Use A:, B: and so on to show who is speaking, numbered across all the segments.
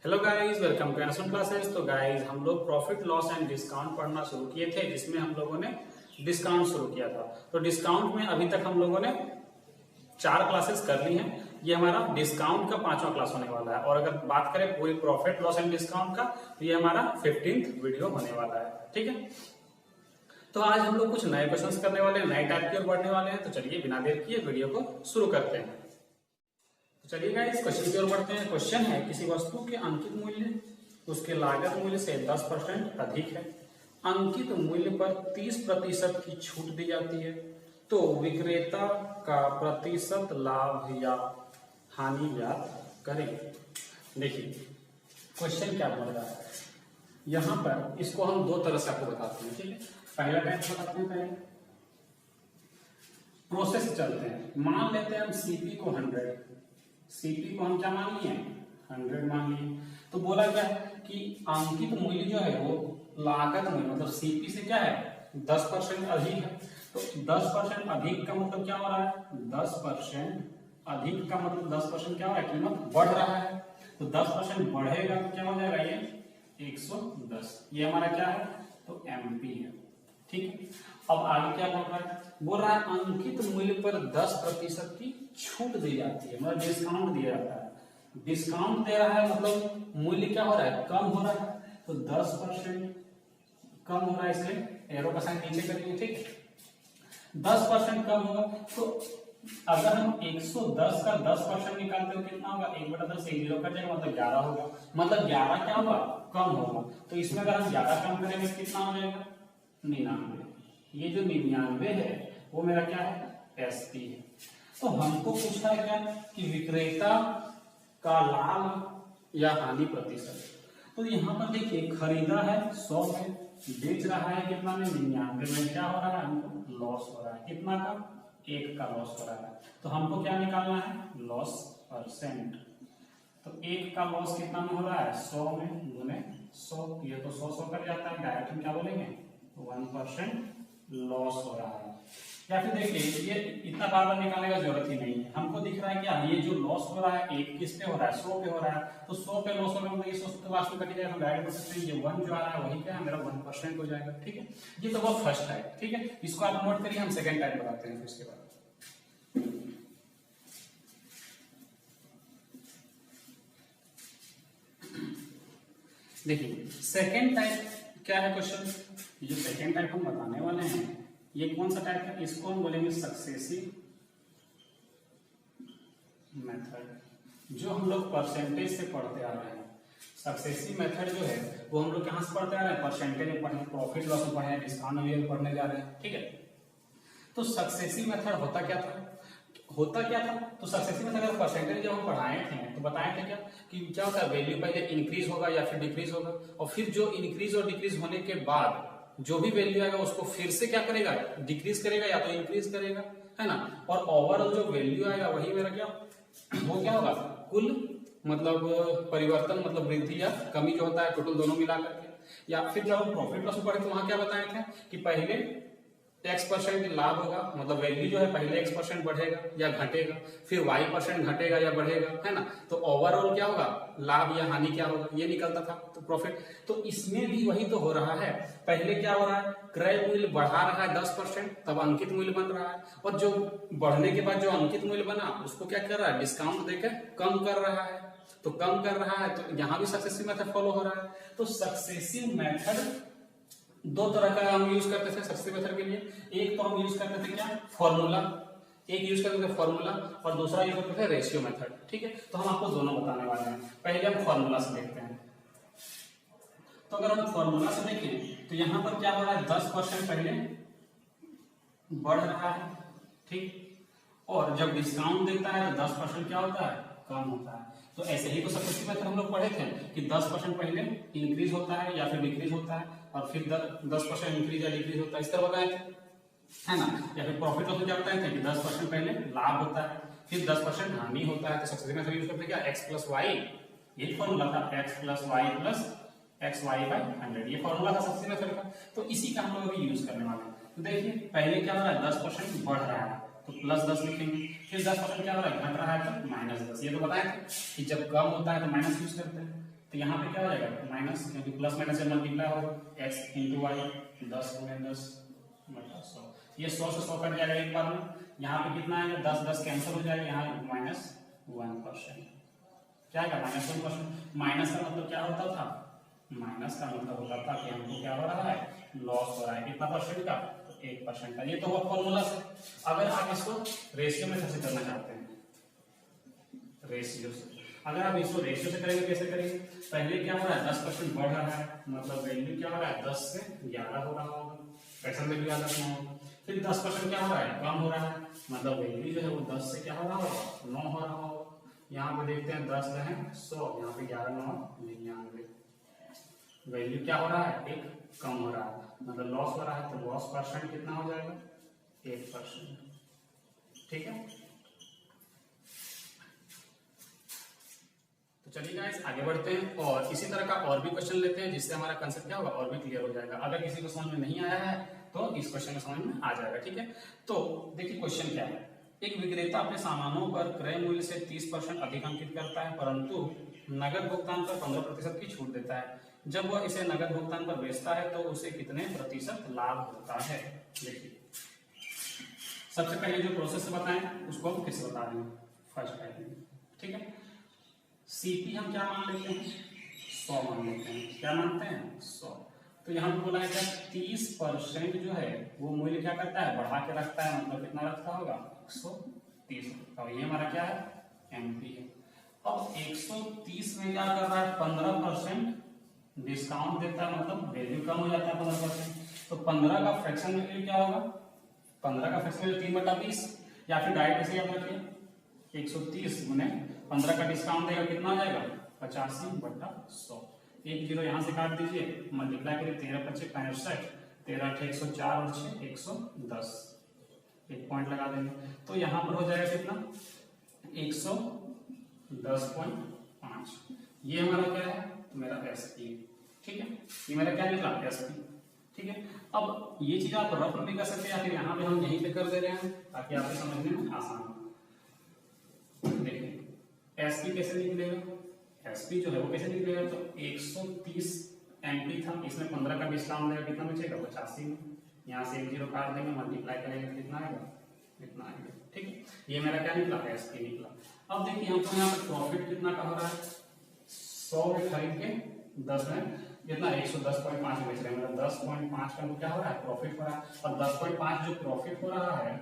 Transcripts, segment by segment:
A: Hello guys, welcome to NSM classes. तो guys हम लोग प्रॉफिट लॉस एंड डिस्काउंट पढ़ना शुरू किए थे, जिसमें हम लोगों ने डिस्काउंट शुरू किया था। तो डिस्काउंट में अभी तक हम लोगों ने 4 क्लासेस कर ली हैं। ये हमारा डिस्काउंट का 5वां क्लास होने वाला है। और अगर बात करें पूरी प्रॉफिट लॉस एंड डिस्काउंट का, तो ये हमारा 15th वीडियो होने वाला है। ठीक है, तो आज हम लोग कुछ नए क्वेश्चंस करने वाले हैं, नए टाइप की ओर बढ़ने वाले हैं। तो चलिए बिना देर किए वीडियो को शुरू करते हैं। तो चलिए गाइस क्वेश्चन की ओर बढ़ते हैं। क्वेश्चन है, किसी वस्तु के अंकित मूल्य उसके लागत मूल्य से 10% अधिक है। अंकित मूल्य पर 30% की छूट दी जाती है, तो विक्रेता का प्रतिशत लाभ या हानि ज्ञात करें। देखिए क्वेश्चन क्या बोल रहा है यहाँ पर, इसको हम 2 तरह से आपको बताते हैं। ठीक है, पहला टाइप बताते हैं। पहले प्रोसेस चलते हैं। मान लेते हैं हम सीपी को 100, सीपी को हम क्या मान लिए 100 मान लिए। तो बोला क्या है कि अंकित मूल्य जो है वो लागत मूल्य मतलब सीपी से क्या है 10% अधिक है। तो 10% अधिक का मतलब क्या हो रहा है, 10% अधिक का मतलब 10% क्या हो रहा है, कीमत बढ़ रहा है। तो 10% बढ़ेगा तो क्या हो जाएगा, ये 110। ये हमारा क्या है, तो एमपी है। ठीक है, अब आगे क्या बोल रहा है अंकित मूल्य पर 10% की छूट दी जाती है, मतलब डिस्काउंट दिया जाता है। डिस्काउंट दे रहा है मतलब मूल्य क्या हो रहा है, कम हो रहा है। तो 10% कम हो रहा है, इसलिए एरो का साइन नीचे करेंगे। ठीक, 10% कम होगा। तो अगर हम 110 का 10% निकालते हो कितना होगा, 1/10 एक जीरो कट जाएगा, मतलब 11 होगा। मतलब 11 क्या होगा, कम होगा। तो इसमें अगर हम 11 कम करेंगे कितना हो जाएगा, 99। ये जो 99 है वो मेरा क्या है, एसपी है। तो हमको पूछा है क्या कि विक्रेता का लाभ या हानि प्रतिशत। तो यहाँ पर देखिए खरीदा है 100 में, बेच रहा है कितना में, 99 में। क्या हो रहा है, हमको लॉस हो रहा है। कितना का, 1 का लॉस हो रहा है। तो हमको क्या निकालना है, लॉस परसेंट। तो 1 का लॉस कितना में हो रहा है, 100 में गुने 100। ये तो 100 कर जाता है, डायरेक्ट हम क्या बोलेंगे 1% लॉस हो रहा है। या फिर देखिए ये इतना बार बार निकालने का जरूरत ही नहीं है। हमको दिख रहा है क्या, ये जो लॉस हो रहा है एक किस पे हो रहा है, 100 पे हो रहा है। तो 100 पे लॉस हो रहा है मतलब 100 तो लास्ट में कट जाएगा। हम डायरेक्ट बोल सकते हैं ये 1 जो आ रहा है वही क्या है, मेरा 1% हो जाएगा। ठीक है, ये तो वो फर्स्ट टाइप। ठीक है, इसको आप नोट करिए, हम सेकंड टाइप बताते हैं फिर इसके बाद। देखिए सेकंड टाइप क्या है क्वेश्चन, जो सेकंड टाइप हम बताने वाले हैं ये कौन सा टाइप है, इसको हम बोलेंगे सक्सेसिव मेथड, जो हम लोग परसेंटेज से पढ़ते आ रहे हैं। सक्सेसिव मेथड जो है वो हम लोग कहां से पढ़ते आ रहे हैं, परसेंटेज में पढ़े, प्रॉफिट लॉस में पढ़े, डिस्काउंट में पढ़ने जा रहे हैं। ठीक है, तो सक्सेसिव मेथड होता क्या था, तो सक्सेसिव मेथड अगर परसेंटेज जब हम पढ़ाए थे तो बताए थे क्या कि क्या होता है, वैल्यू पहले इंक्रीज होगा या फिर डिक्रीज होगा, और फिर जो इंक्रीज और डिक्रीज होने के बाद जो भी वैल्यू आएगा उसको फिर से क्या करेगा, डिक्रीज करेगा या तो इंक्रीज करेगा, है ना। और ओवरऑल जो वैल्यू आएगा वही मेरा क्या, वो क्या होगा, कुल मतलब परिवर्तन मतलब वृद्धि या कमी जो होता है टोटल दोनों मिला करके। या फिर जब हम प्रॉफिट लॉस में पढ़े तो वहां क्या बताए थे कि पहले X% लाभ होगा, मतलब वैल्यू जो है पहले X% बढ़ेगा या घटेगा, फिर Y% घटेगा या बढ़ेगा, है ना। तो ओवरऑल क्या होगा, लाभ या हानि क्या होगा, ये निकलता था तो प्रॉफिट। तो इसमें भी वही तो हो रहा है। पहले क्या हो रहा है, क्रय मूल्य बढ़ा रहा है 10%, तब अंकित मूल्य बन रहा है। और जो बढ़ने के बाद जो अंकित मूल्य बना उसको क्या कर रहा है, डिस्काउंट देकर कम कर रहा है। तो कम कर रहा है तो यहाँ भी सक्सेसिव मेथड फॉलो हो रहा है। तो सक्सेसिव मेथड 2 तरह का हम यूज करते थे सक्सेसिव मेथड के लिए। एक तो हम यूज करते थे क्या, फॉर्मूला, एक यूज करते थे फॉर्मूला, और दूसरा यूज करते थे रेशियो मेथड। ठीक है, तो हम आपको दोनों बताने वाले हैं। पहले हम फॉर्मूला से देखते हैं। तो अगर हम फॉर्मूला से देखें तो यहाँ पर क्या हो रहा है, 10% पहले बढ़ रहा है। ठीक, और जब डिस्काउंट देता है तो 10% क्या होता है, कम होता है। तो ऐसे ही तो सक्सेसिव मेथड हम लोग पढ़े थे कि 10% पहले इंक्रीज होता है या फिर डिक्रीज होता है, और फिर 10% इंक्रीज या डिक्रीज होता है, इस तरह बताए थे, है ना। या फिर प्रॉफिट लॉस में क्या बताए थे कि 10% पहले लाभ होता है, फिर 10% हानि होता है। तो सक्सेसिव मेथड यूज करते हैं क्या, x + y, ये फॉर्मूला था, x + y + xy/100, ये फॉर्मूला था सक्सेसिव मेथड का। तो इसी का हम लोग अभी यूज करने वाले हैं। तो देखिए पहले क्या हो रहा है, 10% बढ़ रहा है तो +10 लिखेंगे, फिर 10% क्या हो रहा है, घट रहा है तो -10। ये तो बताया था कि जब कम होता है तो माइनस यूज करते हैं। तो यहाँ पे क्या हो जाएगा माइनस, क्योंकि प्लस माइनस से मल्टीप्लाई होगा, x इंटू वाई 10 गुणे 10 बटा 100। ये 100 से 100 कट जाएगा एक बार में। यहाँ पे कितना आएगा 10 10 कैंसिल हो जाएगा, यहाँ -1%। क्या आएगा -1%। माइनस का मतलब क्या होता था, माइनस का मतलब होता था कि हमको क्या हो रहा है, लॉस हो रहा है। कितना परसेंट का, तो 1% का। ये तो हुआ फॉर्मूला से। अगर आप इसको रेशियो मेथड से करना चाहते हैं, रेशियो से, अगर आप इसको रेशियो से करेंगे, कैसे करेंगे, पहले क्या हो रहा है 10% बढ़ रहा है, मतलब वैल्यू क्या हो रहा है 10 से 11 हो रहा होगा, फ्रैक्शन वैल्यू याद रखना होगा। फिर 10% क्या हो रहा है, कम हो रहा है, मतलब वैल्यू जो है वो 10 से क्या हो रहा होगा, 9 हो रहा होगा। यहाँ पे देखते हैं 10 है 100, यहाँ पे 11 9 99, वैल्यू क्या हो रहा है, एक कम हो रहा है, मतलब लॉस हो रहा है। तो लॉस परसेंट कितना हो जाएगा, 1%। ठीक है, तो चलिए गाइस आगे बढ़ते हैं और इसी तरह का और भी क्वेश्चन लेते हैं, जिससे हमारा कंसेप्ट क्या होगा और भी क्लियर हो जाएगा। अगर किसी को समझ में नहीं आया है तो इस क्वेश्चन में समझ में आ जाएगा। ठीक है, तो देखिए क्वेश्चन क्या है। एक विक्रेता अपने सामानों पर क्रय मूल्य से 30% अधिक अंकित करता है, परंतु नगद भुगतान पर 15% की छूट देता है। जब वह इसे नगद भुगतान पर बेचता है तो उसे कितने प्रतिशत लाभ होता है। देखिए सबसे पहले जो प्रोसेस बताएं उसको हम फिर से बता रहे हैं फर्स्ट टाइप। ठीक है, सीपी हम क्या मान लेते हैं, 100 मान लेते हैं। क्या मानते हैं, 100। तो यहाँ पे बोला है क्या 30% जो है वो मूल्य क्या करता है, बढ़ा के रखता है, मतलब कितना रखता होगा 130। और ये हमारा क्या है, एमपी है। अब 130 में क्या कर रहा है, 15% डिस्काउंट देता है, मतलब वैल्यू कम हो जाता है 15%। तो 15 का फ्रैक्शन वैल्यू क्या होगा, 15 का फ्रैक्शन वैल्यू 3/20, या फिर डायरेक्ट ऐसे याद रखिए 130 गुने 15 का डिस्काउंट देगा, कितना आ जाएगा 85/100। एक जीरो यहाँ से काट दीजिए, मल्टीप्लाई करिए 13 × 5 = 65, 13 × 8 = 104 और 6 = 110, एक पॉइंट लगा देंगे। तो यहाँ पर हो जाएगा कितना 110.5। ये हमारा क्या है, मेरा एसपी। ठीक है, ये मेरा क्या निकला, एसपी। ठीक है, अब ये चीज आप रफ में भी कर सकते हैं, या फिर यहाँ पे हम यहीं पे कर दे रहे हैं ताकि आपको समझने में आसान हो। देखिए एसपी कैसे निकलेगा, एसपी जो है वो कैसे निकलेगा, तो 130 एमपी था, इसमें 15 का डिस्काउंट देगा, कितना बचेगा 85 में। यहाँ से एक जीरो काट देंगे, मल्टीप्लाई करेंगे तो कितना आएगा, इतना आएगा। ठीक है, ये मेरा क्या निकला, एसपी निकला। अब देखिए हमको यहाँ पे प्रॉफिट कितना का हो रहा है, 100 में खरीद के 10 में कितना 110.5 बेच रहे हैं, मतलब 10.5 का क्या हो रहा है, प्रॉफिट हो रहा है। और 10.5 जो प्रॉफिट हो रहा है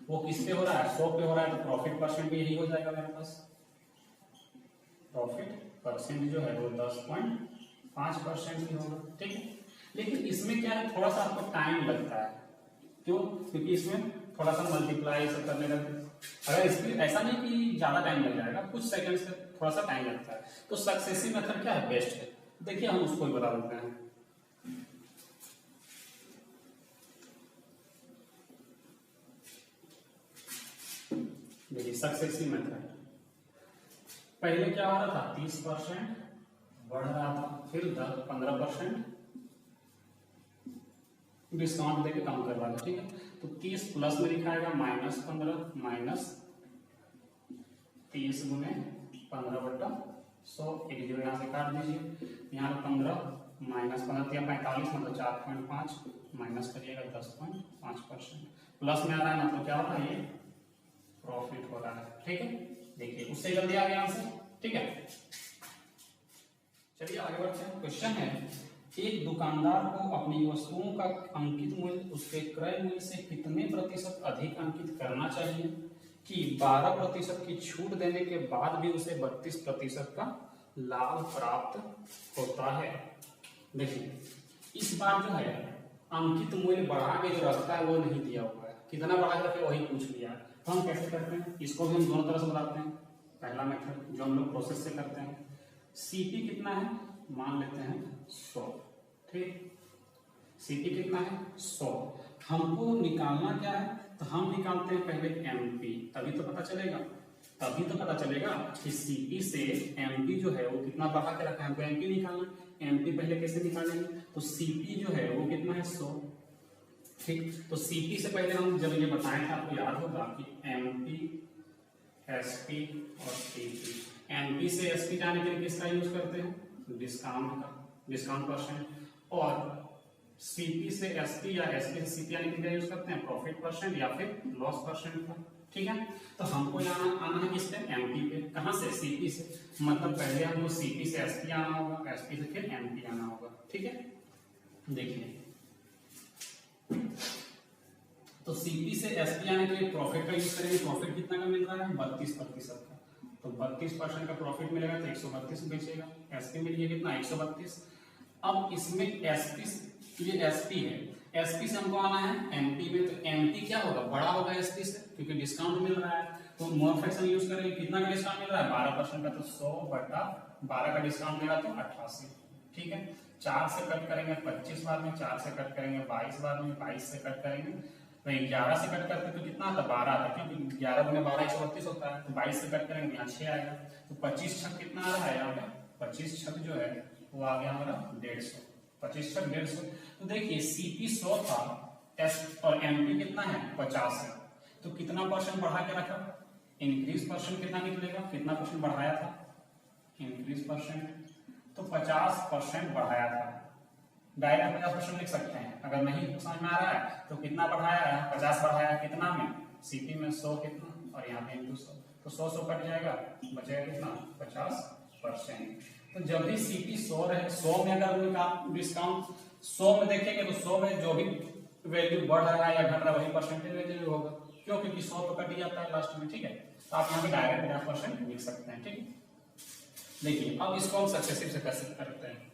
A: वो किस पे हो रहा है, 100 पे हो रहा है, तो प्रॉफिट परसेंट भी यही हो जाएगा मेरे पास। प्रॉफिट परसेंट जो है वो 10.5% ही होगा। ठीक है, लेकिन इसमें क्या है, थोड़ा सा आपको टाइम लगता है। क्यों, क्योंकि इसमें थोड़ा सा मल्टीप्लाई सब करने लगता है। अगर इसमें ऐसा नहीं कि ज्यादा टाइम लग जाएगा, कुछ सेकंड से थोड़ा सा टाइम लगता है। तो सक्सेसिव मेथड क्या है, बेस्ट है। देखिए हम उसको ही बता देते हैं। देखिए सक्सेसिव मेथड पहले क्या हो रहा था, 30% बढ़ रहा था, फिर 15% डिस्काउंट देके कम कर रहा था। ठीक है, तो 30 प्लस में लिखाएगा -15 माइनस 30 गुने 15/100, एक जीरो यहाँ से काट दीजिए, यहाँ 15 माइनस 15 या 45 मतलब 4.5 माइनस करिएगा 10.5%, प्लस में आ रहा है मतलब क्या हो रहा है, ये प्रॉफिट हो रहा है। ठीक है, देखिए उससे जल्दी आ गया आंसर। ठीक है, चलिए आगे बढ़ते हैं। क्वेश्चन है, एक दुकानदार को अपनी वस्तुओं का अंकित मूल्य उसके क्रय मूल्य से कितने प्रतिशत अधिक अंकित करना चाहिए कि 12% की छूट देने के बाद भी उसे 32% का लाभ प्राप्त होता है। देखिए इस बार जो है अंकित मूल्य बढ़ा के जो रखता है वो नहीं दिया हुआ है, कितना बढ़ा के रखे वही पूछ लिया। तो हम कैसे करते हैं, इसको भी हम दोनों तरह से बताते हैं। पहला मेथड जो हम लोग प्रोसेस से करते हैं, सीपी कितना है मान लेते हैं 100। ठीक, सीपी कितना है 100, हमको निकालना क्या है, तो हम निकालते हैं पहले एमपी, तभी तो पता चलेगा कि सीपी से एमपी जो है वो कितना बढ़ा के रखा है, हमको एमपी निकालना। एमपी पहले कैसे निकालेंगे, तो सीपी जो है वो कितना है 100। ठीक, तो सीपी से पहले हम जब ये बताए थे आपको याद होगा कि एमपी, एसपी और सीपी। एमपी से एसपी जाने के लिए किसका यूज करते हैं, डिस्काउंट का, डिस्काउंट परसेंट। और सीपी से एसपी या एसपी से सीपी आने के लिए यूज करते हैं प्रॉफिट परसेंट या फिर लॉस परसेंट का। ठीक है, तो हमको यहाँ आना है किस पे, एमपी पे। कहाँ से, सीपी से, मतलब पहले हमको सीपी से एसपी आना होगा, एसपी से फिर एमपी आना होगा। ठीक है, देखिए तो सीपी से एसपी आने के लिए प्रॉफिट का यूज करेंगे। प्रॉफिट कितना का मिल रहा है, 32% का, तो 32% का प्रॉफिट मिलेगा तो 132 बेचेगा। एसपी मिलिए कितना, 132। अब इसमें एसपी, ये एसपी है, एसपी से हमको आना है एमपी में, तो एमपी क्या होगा, बड़ा होगा एसपी से, क्योंकि डिस्काउंट मिल रहा है। तो मोर फ्रैक्शन यूज करेंगे, कितना का डिस्काउंट मिल रहा है, 12% का, तो 100/12 का डिस्काउंट मिला तो 88। ठीक है, 4 से कट करेंगे 25 बार में, 4 से कट करेंगे 22 बार में, 22 से कट करेंगे तो 11 से कट करते तो कितना आता, 12 आता, क्योंकि 11 गुने 12 132 होता है। तो 22 से कट करेंगे यहाँ 6 आएगा, तो 25 छक कितना आ रहा है यहाँ पे, 25 छक जो है वो आ गया हमारा 150, 25 छक 150। तो देखिए सीपी 100 था, एस और एमपी कितना है 50 है, तो कितना परसेंट बढ़ा के रखा, इंक्रीज परसेंट कितना निकलेगा, कितना परसेंट बढ़ाया था, इंक्रीज परसेंट, तो 50% बढ़ाया था। डायरेक्ट 50% लिख सकते हैं, अगर नहीं समझ में आ रहा है तो कितना बढ़ाया है, 50 बढ़ाया कितना में, सीपी में 100 कितना, और यहाँ पे इंटू 100, तो 100 कट जाएगा, बचेगा कितना 50%। तो जब भी सीपी 100 रहे, 100 में अगर डिस्काउंट 100 में देखेंगे तो 100 में जो भी वैल्यू बढ़ रहा है या घट रहा है वही परसेंटेज वैल्यू होगा, क्यों, क्योंकि 100 तो कट ही जाता है लास्ट में। ठीक है, तो आप यहाँ पे डायरेक्ट 50% लिख सकते हैं। ठीक है, देखिए अब इसको हम सक्सेसिव से कैसे करते हैं।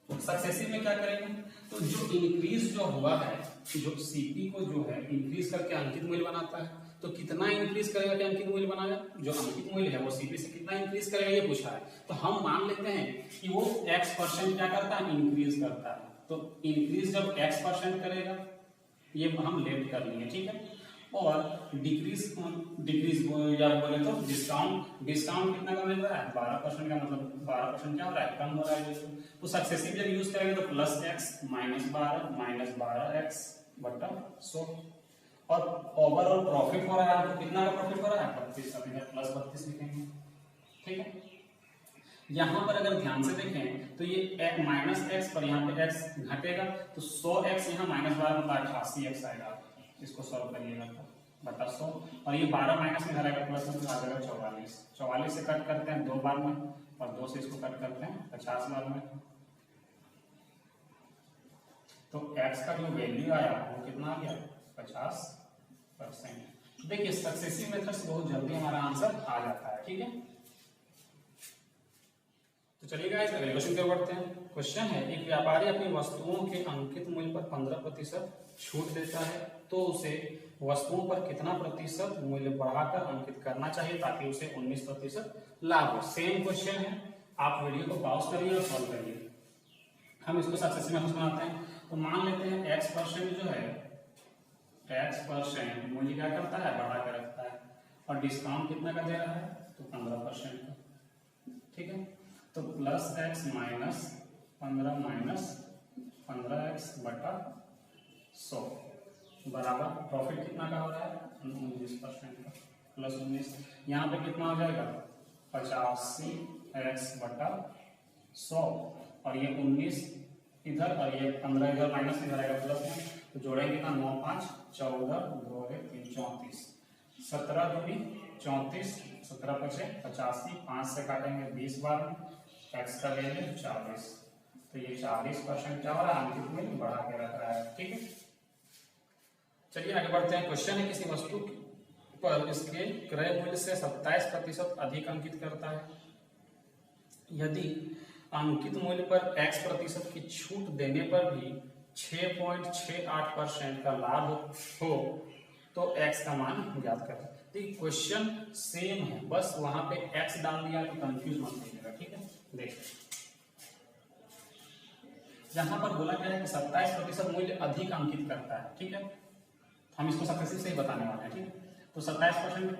A: सक्सेसिव में क्या करेंगे, तो जो इंक्रीज जो हुआ है, जो सीपी को जो है इंक्रीज करके अंकित मूल्य बनाता है, तो कितना इंक्रीज करेगा कि अंकित मूल्य बनाएगा, जो अंकित मूल्य है वो सीपी से कितना इंक्रीज करेगा ये पूछा है। तो हम मान लेते हैं कि वो x% क्या करता है, इंक्रीज करता है। तो इंक्रीज जब x% करेगा, ये हम लेट कर लेंगे। ठीक है, और डिक्रीज या बोले तो डिस्काउंट कितना का मिल रहा है, 12% का, मतलब 12% क्या हो रहा है, कम हो रहा है। तो सक्सेसिव जब यूज करेंगे तो +x -12 -12x बटा 100, और ओवरऑल प्रॉफिट हो रहा है तो कितना का प्रॉफिट हो रहा है, 32 का, +32 लिखेंगे। ठीक है, यहाँ पर अगर ध्यान से देखें तो ये -x पर यहाँ पे x घटेगा, तो 100x यहाँ -12 मतलब 88x आएगा। इसको सॉल्व करिएगा तो बटा 100, और ये 12 माइनस में घरेगा प्लस में आ जाएगा 44। 44 से कट करते हैं 2 बार में, और 2 से इसको कट करते हैं 50 बार में, तो x का जो वैल्यू आया वो कितना आ गया, 50%। देखिए सक्सेसिव मेथड से बहुत जल्दी हमारा आंसर आ जाता है। ठीक है, तो चलिए गाइस अगले क्वेश्चन की ओर बढ़ते हैं। क्वेश्चन है, एक व्यापारी अपनी वस्तुओं के अंकित मूल्य पर 15% छूट देता है, तो उसे वस्तुओं पर कितना प्रतिशत मूल्य बढ़ाकर अंकित करना चाहिए ताकि उसे 19% लाभ हो। सेम क्वेश्चन है, आप वीडियो को पॉज करिए और सॉल्व करिए। हम इसको सक्सेसिव मेथड बनाते हैं, तो मान लेते हैं x% जो है, x% मूल्य क्या करता है, बढ़ा कर रखता है, और डिस्काउंट कितना का दे रहा है, तो 15% का। ठीक है, तो +x -15 -15x बटा 100 बराबर प्रॉफिट कितना का हो रहा है, 19% का, +19, यहाँ पे कितना हो जाएगा, 85x बटा 100, और ये 19 इधर और ये 15 इधर माइनस इधर आएगा प्लस में, तो जोड़ेंगे कितना, 9 5 14 2 1 3 34, 17 दूनी 34, 17 पचे 85, 5 से काटेंगे 20 बार में, x का वैल्यू 40, तो ये 40% क्या हो रहा है, अंकित में बढ़ा के रख रहा है। ठीक है, चलिए आगे बढ़ते हैं। क्वेश्चन है, किसी वस्तु पर इसके क्रय मूल्य से 27% अधिक अंकित करता है, यदि अंकित मूल्य पर x% की छूट देने पर भी 6.68% का लाभ हो तो x का मान ज्ञात करें। तो क्वेश्चन सेम है, बस वहां पे x डाल दिया तो कंफ्यूज मत होइएगा। ठीक है, देखिए जहां पर बोला गया है कि 27% मूल्य अधिक अंकित करता है। ठीक है, हम इसको सक्सेसिव से ही बताने वाले हैं। ठीक है, तो 27%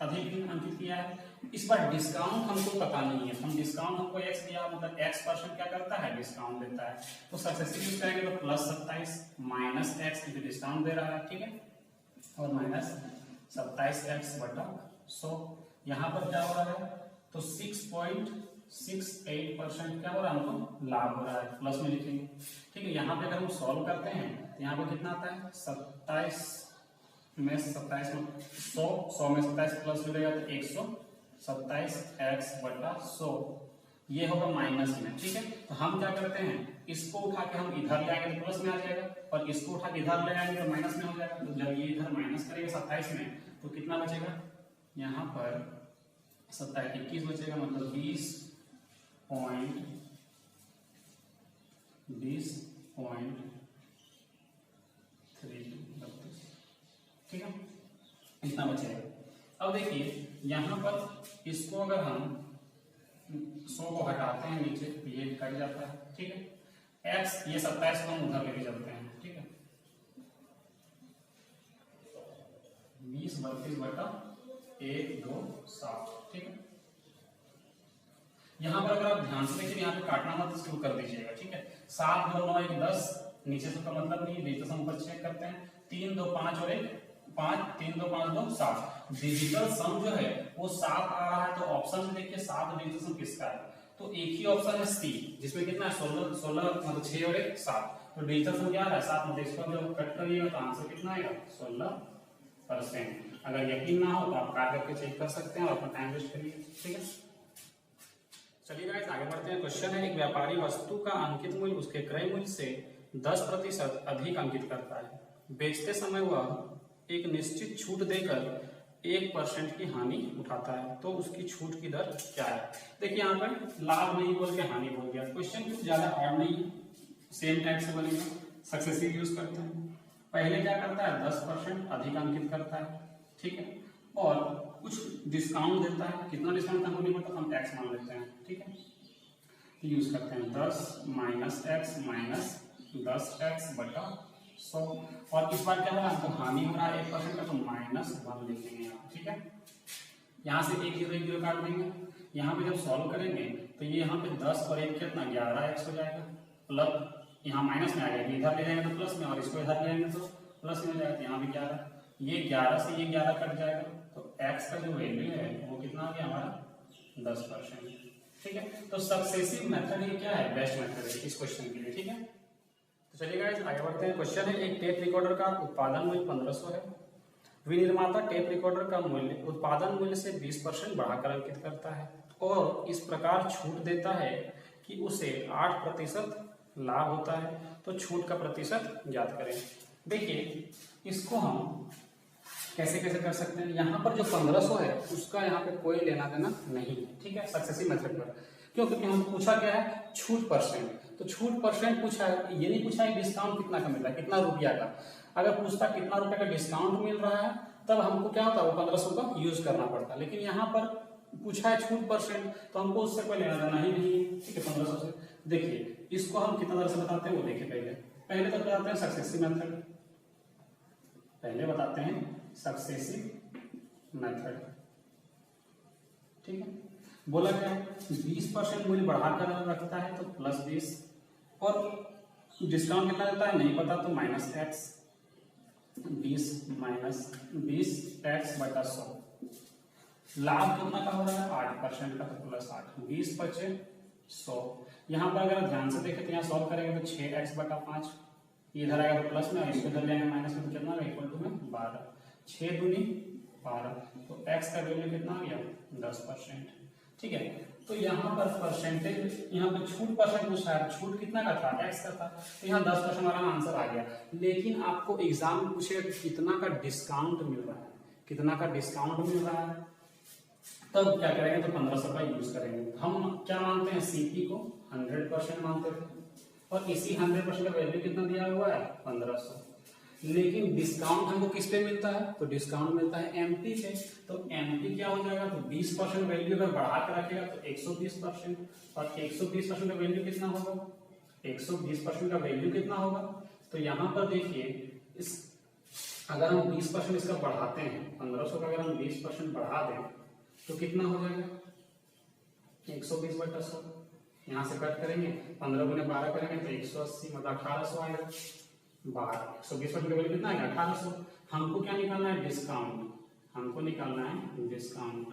A: अधिक अंकित किया है। इस बार डिस्काउंट हमको पता नहीं है, हम डिस्काउंट हमको x दिया, मतलब x% क्या करता है, डिस्काउंट देता है, तो सक्सेसिव यूज करेंगे तो +27 -x क्योंकि डिस्काउंट दे रहा है। ठीक है, और 27x/100। यहाँ पर क्या हो रहा है, तो 6.68% क्या हो रहा है, हमको लाभ हो रहा है, प्लस में लिखेंगे। ठीक है, यहाँ पे अगर हम सॉल्व करते हैं तो यहाँ पे कितना आता है, 27 में 100 में 27 प्लस जुड़ेगा तो 127x/100, ये होगा माइनस में। ठीक है, तो हम क्या करते हैं, इसको उठा के हम इधर ले आएंगे तो प्लस में आ जाएगा, और इसको उठा के इधर ले आएंगे तो माइनस में हो जाएगा। तो जब ये इधर माइनस करेंगे 27 में तो कितना बचेगा, यहाँ पर 21 बचेगा, मतलब 20.32। ठीक है, इतना बचेगा। अब देखिए यहाँ पर इसको अगर हम 100 को हटाते हैं नीचे तो ये कट जाता है। ठीक है, x ये 27 को हम उधर लेके चलते हैं। ठीक है, 20/32/127। ठीक है, यहाँ पर अगर आप ध्यान से देखिए, यहाँ पे काटना मत शुरू कर दीजिएगा। ठीक है, 7 2 9 1 10, नीचे से का मतलब नहीं, डिजिटल ऊपर चेक करते हैं, 3 2 5 और 1 5, 3 2 5 2 7। डिजिटल सम जो है वो 7 आ रहा है, तो ऑप्शन में देखिए 7 डिजिटल सम किसका है, तो एक ही ऑप्शन है सी, जिसमें कितना है 16 मतलब 6 और 1 7। तो डिजिटल सम क्या आ रहा है 7, मतलब इसको जब कट करिएगा तो आंसर कितना आएगा 16%। अगर यकीन ना हो तो आप काट करके चेक कर सकते हैं और अपना टाइम वेस्ट करिए। ठीक है, चलिए गाइस आगे बढ़ते हैं। क्वेश्चन है, एक व्यापारी वस्तु का अंकित मूल्य उसके क्रय मूल्य से 10% अधिक अंकित करता है। बेचते समय वह एक निश्चित छूट देकर 1% की हानि उठाता है, तो उसकी छूट की दर क्या है। देखिए यहाँ पर लाभ नहीं बोल के हानि बोल गया। क्वेश्चन कुछ ज्यादा हार्ड नहीं है, सेम टाइप से बनेगा। सक्सेसिव यूज करते हैं, पहले क्या करता है 10% अधिक अंकित करता है। ठीक है, और कुछ डिस्काउंट देता है, कितना डिस्काउंट हमको नहीं पता, हम टैक्स मान लेते हैं। ठीक है, तो यूज करते हैं 10 - x - 10x/100। और इस बार क्या हो रहा है, हमको हानि हो रहा है 1% का, तो -1 लिखेंगे यहाँ। ठीक है, यहाँ से 1 0 काट देंगे। यहाँ पे जब सॉल्व करेंगे तो ये यहाँ पे 10 और 1 कितना 11x हो जाएगा, प्लस यहाँ माइनस में आ जाएगा, इधर ले जाएंगे तो प्लस में, और इसको इधर ले जाएंगे तो प्लस में हो जाएगा। यहाँ भी 11, ये 11 से ये 11 कट जाएगा, तो x का जो वैल्यू है वो कितना आ गया हमारा 10%। ठीक है, तो सक्सेसिव मेथड ये क्या है, बेस्ट मेथड है इस क्वेश्चन के लिए। ठीक है, तो चलिए गाइस आगे बढ़ते हैं। क्वेश्चन है, एक टेप रिकॉर्डर का उत्पादन मूल्य 1500 है। विनिर्माता टेप रिकॉर्डर का मूल्य उत्पादन मूल्य से 20% बढ़ाकर अंकित करता है और इस प्रकार छूट देता है कि उसे 8% लाभ होता है, तो छूट का प्रतिशत ज्ञात करें। देखिए इसको हम कैसे कैसे कर सकते हैं। यहाँ पर जो 1500 है उसका यहाँ पे कोई लेना देना नहीं है। ठीक है, सक्सेसिव मेथड पर, क्यों, क्योंकि हम पूछा क्या है छूट परसेंट, तो छूट परसेंट पूछा है, ये नहीं पूछा है डिस्काउंट कितना का मिल रहा है, कितना रुपया का। अगर पूछता कितना रुपए का डिस्काउंट मिल रहा है तब हमको क्या होता है वो 1500 का यूज करना पड़ता, लेकिन यहाँ पर पूछा है छूट परसेंट, तो हमको उससे कोई लेना देना ही नहीं है। ठीक है, 1500 से। देखिए इसको हम कितना तरह से बताते हैं वो देखिए। पहले तो बताते हैं सक्सेसिव मेथड, पहले बताते हैं सक्सेसिव मेथड। ठीक है, बोला क्या है 20% मूल्य बढ़ाकर रखता है तो +20, और डिस्काउंट कितना देता है नहीं पता तो -x, 20 - 20x/100। लाभ कितना का हो रहा है 8% का, तो +8, 20 बचे 100। यहाँ पर अगर ध्यान से देखें तो यहाँ सॉल्व करेंगे तो 6x/5, इधर आएगा तो प्लस में, और इसको इधर जाएंगे माइनस में, तो कितना होगा इक्वल टू में 12, 6 दूनी 12, तो x का वैल्यू कितना आ गया 10%। ठीक है, तो यहाँ पर परसेंटेज, यहाँ पर छूट परसेंट पूछा है, छूट कितना का था x का था, तो यहाँ 10% वाला आंसर आ गया। लेकिन आपको एग्जाम में पूछे कितना का डिस्काउंट मिल रहा है, कितना का डिस्काउंट मिल रहा है, तब क्या करेंगे तो 1500 का यूज करेंगे। हम क्या मानते हैं सीपी को 100% मानते थे, और इसी 100% का वैल्यू कितना दिया हुआ है 1500। लेकिन डिस्काउंट हमको किस पे मिलता है, तो डिस्काउंट मिलता है एमपी पे, तो एमपी क्या हो जाएगा, तो 20% वैल्यू अगर बढ़ा कर रखेगा तो 120%, और 120% का वैल्यू कितना होगा, 120% का वैल्यू कितना होगा। तो यहाँ पर देखिए इस अगर हम 20% इसका बढ़ाते हैं, 1500 का अगर हम 20% बढ़ा दें तो कितना हो जाएगा 120/100। यहाँ से कट करेंगे 15 गुने 12 करेंगे तो 180, मतलब 1800 आएगा। 12 120% का वैल्यू कितना आएगा 1800। हमको क्या निकालना है डिस्काउंट, हमको निकालना है डिस्काउंट,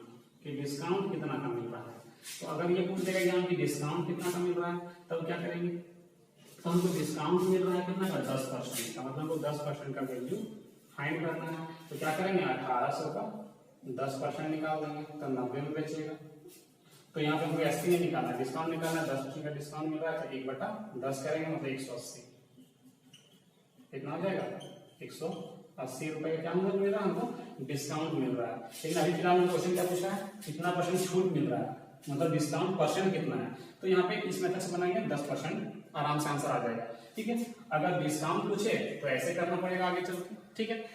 A: कि डिस्काउंट कितना का मिल रहा है। तो अगर ये पूछ देगा यहाँ की डिस्काउंट कितना का मिल रहा है, तब क्या करेंगे, तो हमको डिस्काउंट मिल रहा है कितना का 10% का, मतलब हमको 10% का वैल्यू फाइंड करना है। तो क्या करेंगे 1800 का 10% निकाल देंगे, तो 90 में बेचेगा। तो यहाँ पे हमको एसपी नहीं निकालना, डिस्काउंट निकालना है, 10% का डिस्काउंट मिल रहा है, तो 1/10 करेंगे मतलब 180, कितना हो जाएगा 180 रुपए का क्या मिल रहा है हमको, डिस्काउंट मिल रहा है। लेकिन अभी फिलहाल क्वेश्चन क्या पूछा है, कितना परसेंट छूट मिल रहा है, मतलब डिस्काउंट परसेंट कितना है। तो यहाँ पे इस मेथड से बनाएंगे 10% आराम से आंसर आ जाएगा, ठीक है। अगर डिस्काउंट पूछे तो ऐसे करना पड़ेगा आगे चल के, ठीक है।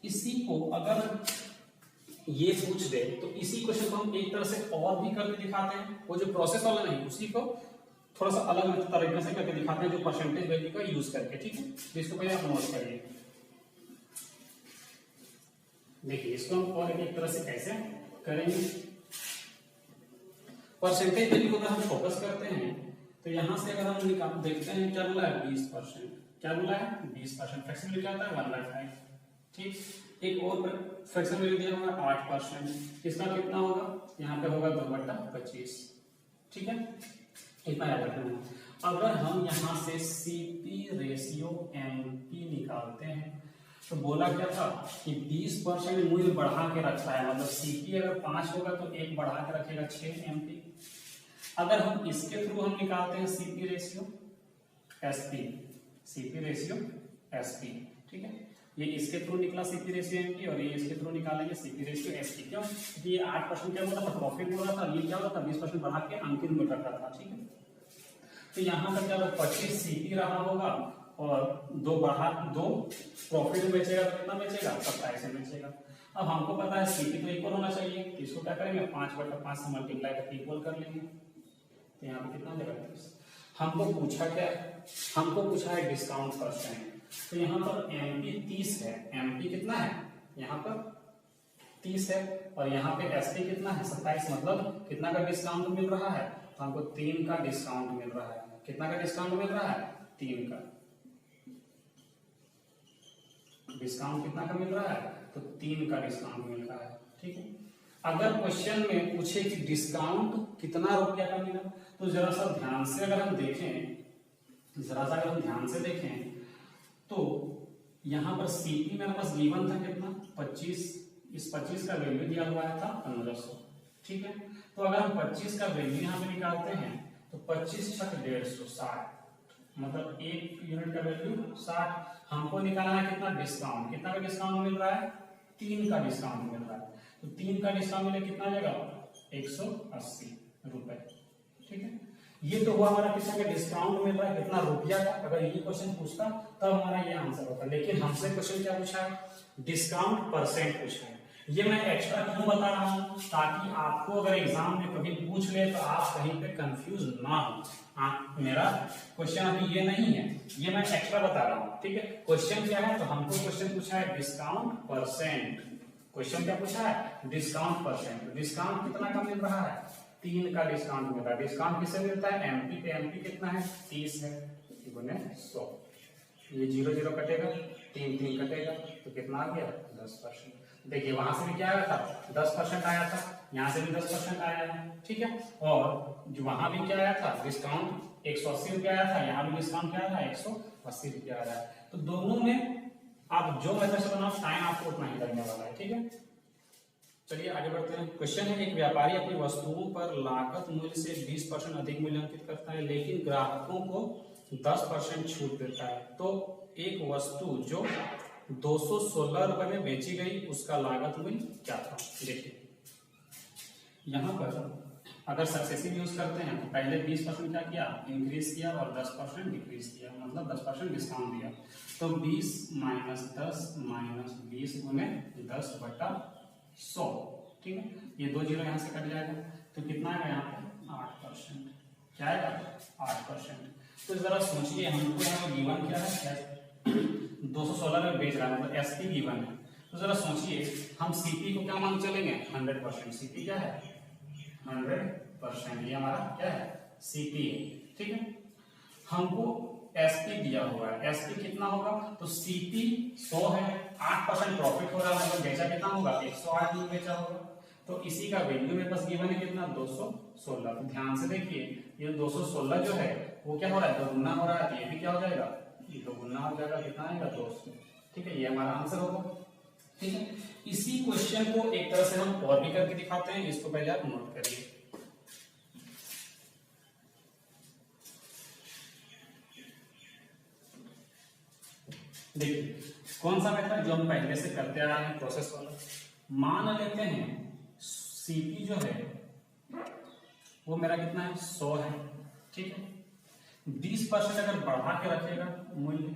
A: इसी को अगर ये पूछ दे तो इसी क्वेश्चन को हम एक तरह से और भी करके दिखाते हैं, वो जो प्रोसेस वाला नहीं, उसी को थोड़ा सा अलग तरीके से करके दिखाते हैं, जो परसेंटेज वैल्यू का यूज करके, ठीक है। तो इसको पहले आप नोट करिए, देखिए इसको हम और एक तरह से कैसे करेंगे। परसेंटेज वैल्यू को अगर हम फोकस करते हैं तो यहां से अगर हम निकाल देखते हैं क्या बोला है 20%, क्या बोला है 20%, फ्रैक्शन वैल्यू क्या होता है 1/5, ठीक। एक और फ्रैक्शन वैल्यू दिया हुआ है 8%, इसका कितना होगा, यहाँ पे होगा 2/25, ठीक है। इतना याद रखना है। अगर हम यहाँ से सीपी रेशियो एमपी निकालते हैं तो बोला क्या था कि 20% मूल्य बढ़ा के रखता है, मतलब सीपी अगर 5 होगा तो 1 बढ़ा के रखेगा 6 एमपी। अगर हम इसके थ्रू हम निकालते हैं CP ratio SP, CP ratio SP, ठीक है। ये इसके थ्रू निकला सीपी रेशियो एमपी और ये इसके थ्रू निकालेंगे सीपी रेशियो एसपी। क्यों, क्योंकि ये 8% क्या होता था, प्रॉफिट हो रहा था, ये क्या होता था 20% बढ़ा के अंतिम में रखा था, ठीक है। तो यहाँ पर क्या 25 सीपी रहा होगा और 2 प्रॉफिट में बेचेगा तो कितना बेचेगा 27 में बेचेगा। अब हमको पता है सीपी तो इक्वल होना चाहिए, इसको क्या करेंगे 5/5 से मल्टीप्लाई करके इक्वल कर लेंगे। तो यहाँ पे कितना हो जाएगा 30। हमको पूछा क्या है, हमको पूछा है डिस्काउंट परसेंट। तो यहाँ पर एमपी 30 है, एमपी कितना है यहाँ पर 30 है और यहाँ पे एसपी कितना है 27, मतलब कितना का डिस्काउंट मिल रहा है, तो हमको 3 का डिस्काउंट मिल रहा है। कितना का डिस्काउंट मिल रहा है 3 का डिस्काउंट, कितना का मिल रहा है तो 3 का डिस्काउंट मिल रहा है, ठीक है। अगर क्वेश्चन में पूछे कि डिस्काउंट कितना रुपया का मिला तो जरा सा ध्यान से अगर हम देखें, जरा सा अगर हम ध्यान से देखें तो यहाँ पर सीपी मेरे पास गिवन था कितना 25, इस 25 का वैल्यू दिया हुआ था 1500, ठीक है। तो अगर हम 25 का वैल्यू यहाँ पे निकालते हैं तो 25 × 150 60, मतलब 1 यूनिट का वैल्यू 60। हमको निकालना है कितना डिस्काउंट, कितना का डिस्काउंट मिल रहा है 3 का डिस्काउंट मिल रहा है। तो 3 का डिस्काउंट मिले कितना जाएगा 180 रुपए, ठीक है। ये तो हुआ हमारा कितना का डिस्काउंट मिल रहा है कितना रुपया का। अगर ये क्वेश्चन पूछता तब हमारा ये आंसर होता, लेकिन हमसे क्वेश्चन क्या पूछा है डिस्काउंट परसेंट पूछा है। ये मैं एक्स्ट्रा क्यों बता रहा हूँ, ताकि आपको अगर एग्जाम में कभी पूछ ले तो आप कहीं पे कंफ्यूज ना हो। मेरा क्वेश्चन अभी ये नहीं है, ये मैं एक्स्ट्रा बता रहा हूँ, ठीक है। क्वेश्चन क्या है, तो हमको क्वेश्चन पूछा है डिस्काउंट परसेंट। क्वेश्चन क्या पूछा है डिस्काउंट परसेंट। डिस्काउंट कितना का मिल रहा है 3 का डिस्काउंट मिल रहा है। डिस्काउंट किससे मिलता है एमपी पे, एमपी कितना है 30 है, 100, ये 0 0 कटेगा, 3 3 कटेगा, तो कितना आ गया 10%। देखिए वहां से भी क्या आया था 10% आया था, यहाँ से भी 10% आया है, ठीक है। और जो वहां भी क्या आया था डिस्काउंट 180 रुपया आया था, यहाँ भी डिस्काउंट क्या आया था 180 रुपया आया है। तो दोनों में आप जो मेथड से बनाओ टाइम आपको उतना ही लगने वाला है, ठीक है। चलिए आगे बढ़ते हैं। क्वेश्चन है एक व्यापारी अपनी वस्तुओं पर लागत मूल्य से 20% अधिक मूल्य अंकित करता है, लेकिन ग्राहकों को 10% छूट देता है। तो एक वस्तु जो 216 रुपए में बेची गई उसका लागत मूल्य क्या था। देखिए यहाँ पर अगर सक्सेसिव यूज करते हैं तो पहले 20% क्या किया इंक्रीज किया और 10% डिक्रीज किया, मतलब 10% डिस्काउंट दिया। तो 20 - 10 - 20 गुने 10/100, ठीक है। ये 2 जीरो यहाँ से कट जाएगा तो कितना आएगा यहाँ पे 8%, क्या आएगा 8%। तो जरा सोचिए हमको यहाँ गिवन क्या है 216 में बेच रहा है, मतलब एसपी गिवन है। तो जरा सोचिए हम सीपी को क्या मान चलेंगे 100%। सीपी क्या है 100%, ये हमारा क्या है सीपी है, ठीक है। हमको एसपी दिया हुआ है, एसपी कितना होगा, तो सीपी 100 है, 8% प्रॉफिट हो रहा है, मतलब बेचा कितना होगा, 108 में बेचा होगा। तो इसी का वैल्यू मेरे पास गिवन है कितना, 216। तो ध्यान से देखिए, ये 216 जो है वो क्या हो रहा है, दोगुना हो रहा है, तो ये भी क्या हो जाएगा, ये दोगुना हो जाएगा, कितना आएगा, 200। ठीक है, ये हमारा आंसर होगा। ठीक है, इसी क्वेश्चन को एक तरह से हम और भी करके दिखाते हैं, इसको पहले आप नोट करिए। देखिए कौन सा मेथड, जो हम पहले से करते आ रहे हैं, प्रोसेस वाला। मान लेते हैं सीपी जो है वो मेरा कितना है, 100 है। ठीक है, 20% अगर बढ़ा के रखेगा मूल्य,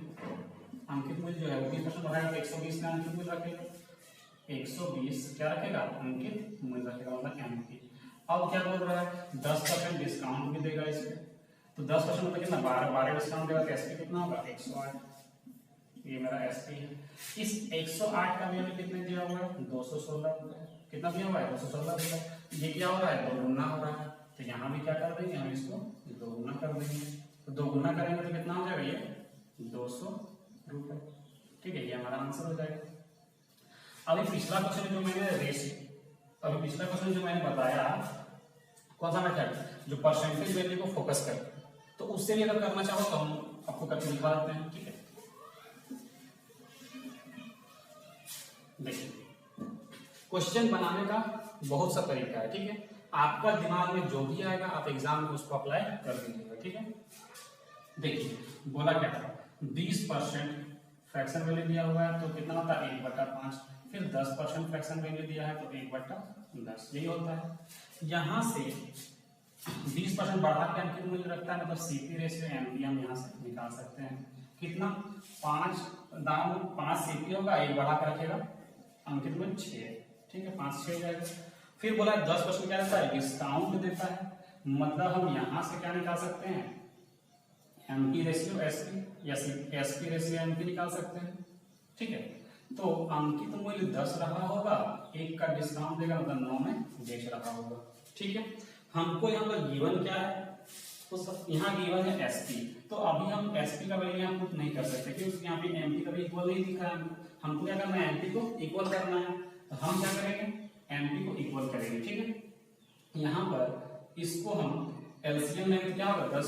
A: अंकित मूल्य जो है वो 20% बढ़ाएगा तो 120 में अंकित मूल्य रखेगा, 120 क्या रखेगा, अंकित मूल्य रखेगा, मतलब एमपी। अब क्या बोल रहा है, 10% डिस्काउंट भी देगा इसमें, तो 10% मतलब कितना, 12 डिस्काउंट देगा, तो एसपी कितना होगा, 108। ये मेरा एसपी है। इस 108 का वैल्यू कितने दिया हुआ है, 216। कितना दिया हुआ है, 216 दिया। ये क्या हो रहा है, दोगुना हो रहा है, तो यहाँ भी क्या कर देंगे, हम इसको दोगुना कर देंगे। तो दोगुना करेंगे तो कितना हो जाएगा, ये 200 रुपए। ठीक है, ये हमारा आंसर हो जाएगा। अभी पिछला क्वेश्चन जो मैंने अभी पिछला क्वेश्चन जो मैंने बताया, कौन सा मेथड, जो परसेंटेज वैल्यू को फोकस करते हैं, तो उससे भी अगर करना चाहो तो हम आपको करके दिखा देते हैं। ठीक है, देखिए क्वेश्चन बनाने का बहुत सा तरीका है। ठीक है, आपका दिमाग में जो भी आएगा आप एग्जाम में उसको अप्लाई कर दीजिएगा। ठीक है, देखिए बोला क्या था, 20% फ्रैक्शन वैल्यू दिया हुआ है, तो कितना होता है, 1/5। फिर 10% फ्रैक्शन वैल्यू दिया है, तो 1/10 यही होता है। यहाँ से 20% बढ़ा के अंकित मूल्य रखता है, मतलब सीपी रेशियो एमपी हम यहाँ से निकाल सकते हैं। कितना, 5 सीपी होगा, 1 बढ़ा के रखेगा, अंकित मूल्य 6। ठीक है, 5 6 जाएगा। फिर बोला 10% क्या रहता है, डिस्काउंट देता है, मतलब हम यहाँ से क्या निकाल सकते हैं, एमपी रेशियो एसपी या एसपी रेशियो एमपी निकाल सकते हैं। ठीक है, तो अंकित मूल्य 10 रहा होगा, 1 का डिस्काउंट देगा, मतलब 9 में बेच रहा होगा। ठीक है, हमको यहाँ पर गिवन क्या है, तो यहाँ गिवन है एसपी, तो अभी हम एसपी का वैल्यू यहाँ पुट नहीं कर सकते क्योंकि यहाँ पे एमपी का भी इक्वल नहीं दिखा है। हमको क्या करना है, एमपी को इक्वल करना है, तो हम क्या करेंगे, एमपी को इक्वल करेंगे। ठीक है, यहाँ पर इसको हम एलसीएम लेंगे, क्या होगा, 10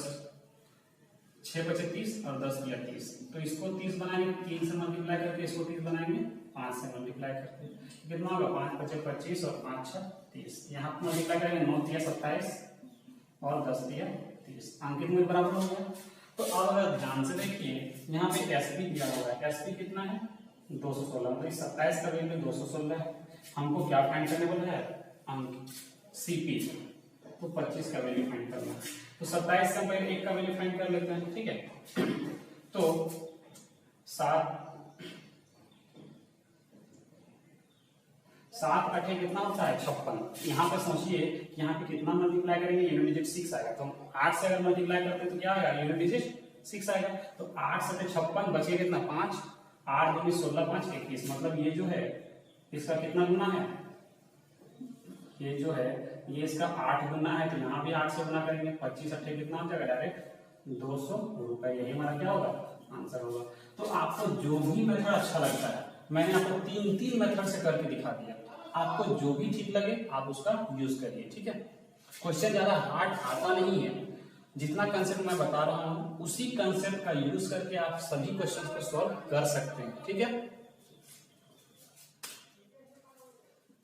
A: 6 बचे 30 और 10 दिया 30, तो इसको 30 बनाएंगे, 3 से मल्टीप्लाई करके इसको 30 बनाएंगे, 5 से मल्टीप्लाई करके कितना होगा, 5 बचे 25 और 5 6 30। यहाँ पर मल्टीप्लाई करेंगे, 9 दिया 27 और 10 दिया 30, अंकित मूल्य बराबर हो गया। तो अब अगर ध्यान से देखिए, यहाँ पे एसपी दिया हुआ है, एसपी कितना है, 216, मतलब 27 का वैल्यू 216 है। हमको क्या फाइंड करने बोला है, अंक सीपी, तो 25 का वैल्यू फाइंड करना है। तो 27 से पहले 1 का वैल्यू फाइंड कर लेते हैं। ठीक है, तो 7 8 कितना होता है, 56। यहाँ पे सोचिए, यहाँ पे कितना मल्टीप्लाई करेंगे, यूनिट डिजिट 6 आएगा, तो 8 से अगर मल्टीप्लाई करते तो क्या आएगा, यूनिट डिजिट 6 आएगा। तो 8 से 56 बचे कितना, 5, 8 दूनी 16, 5 21, मतलब ये जो है इसका कितना गुना है, ये जो है ये इसका 8 गुना है, तो यहाँ भी 8 से गुना करेंगे, 25 8 कितना हो जाएगा, डायरेक्ट 200 रुपए। यही हमारा क्या होगा, आंसर होगा। तो आपको जो भी मेथड अच्छा लगता है, मैंने आपको 3 मेथड से करके दिखा दिया, आपको जो भी ठीक लगे आप उसका यूज करिए। ठीक है, क्वेश्चन ज्यादा हार्ड आता नहीं है, जितना कंसेप्ट मैं बता रहा हूं उसी कंसेप्ट का यूज करके आप सभी क्वेश्चंस को सॉल्व कर सकते हैं। ठीक है,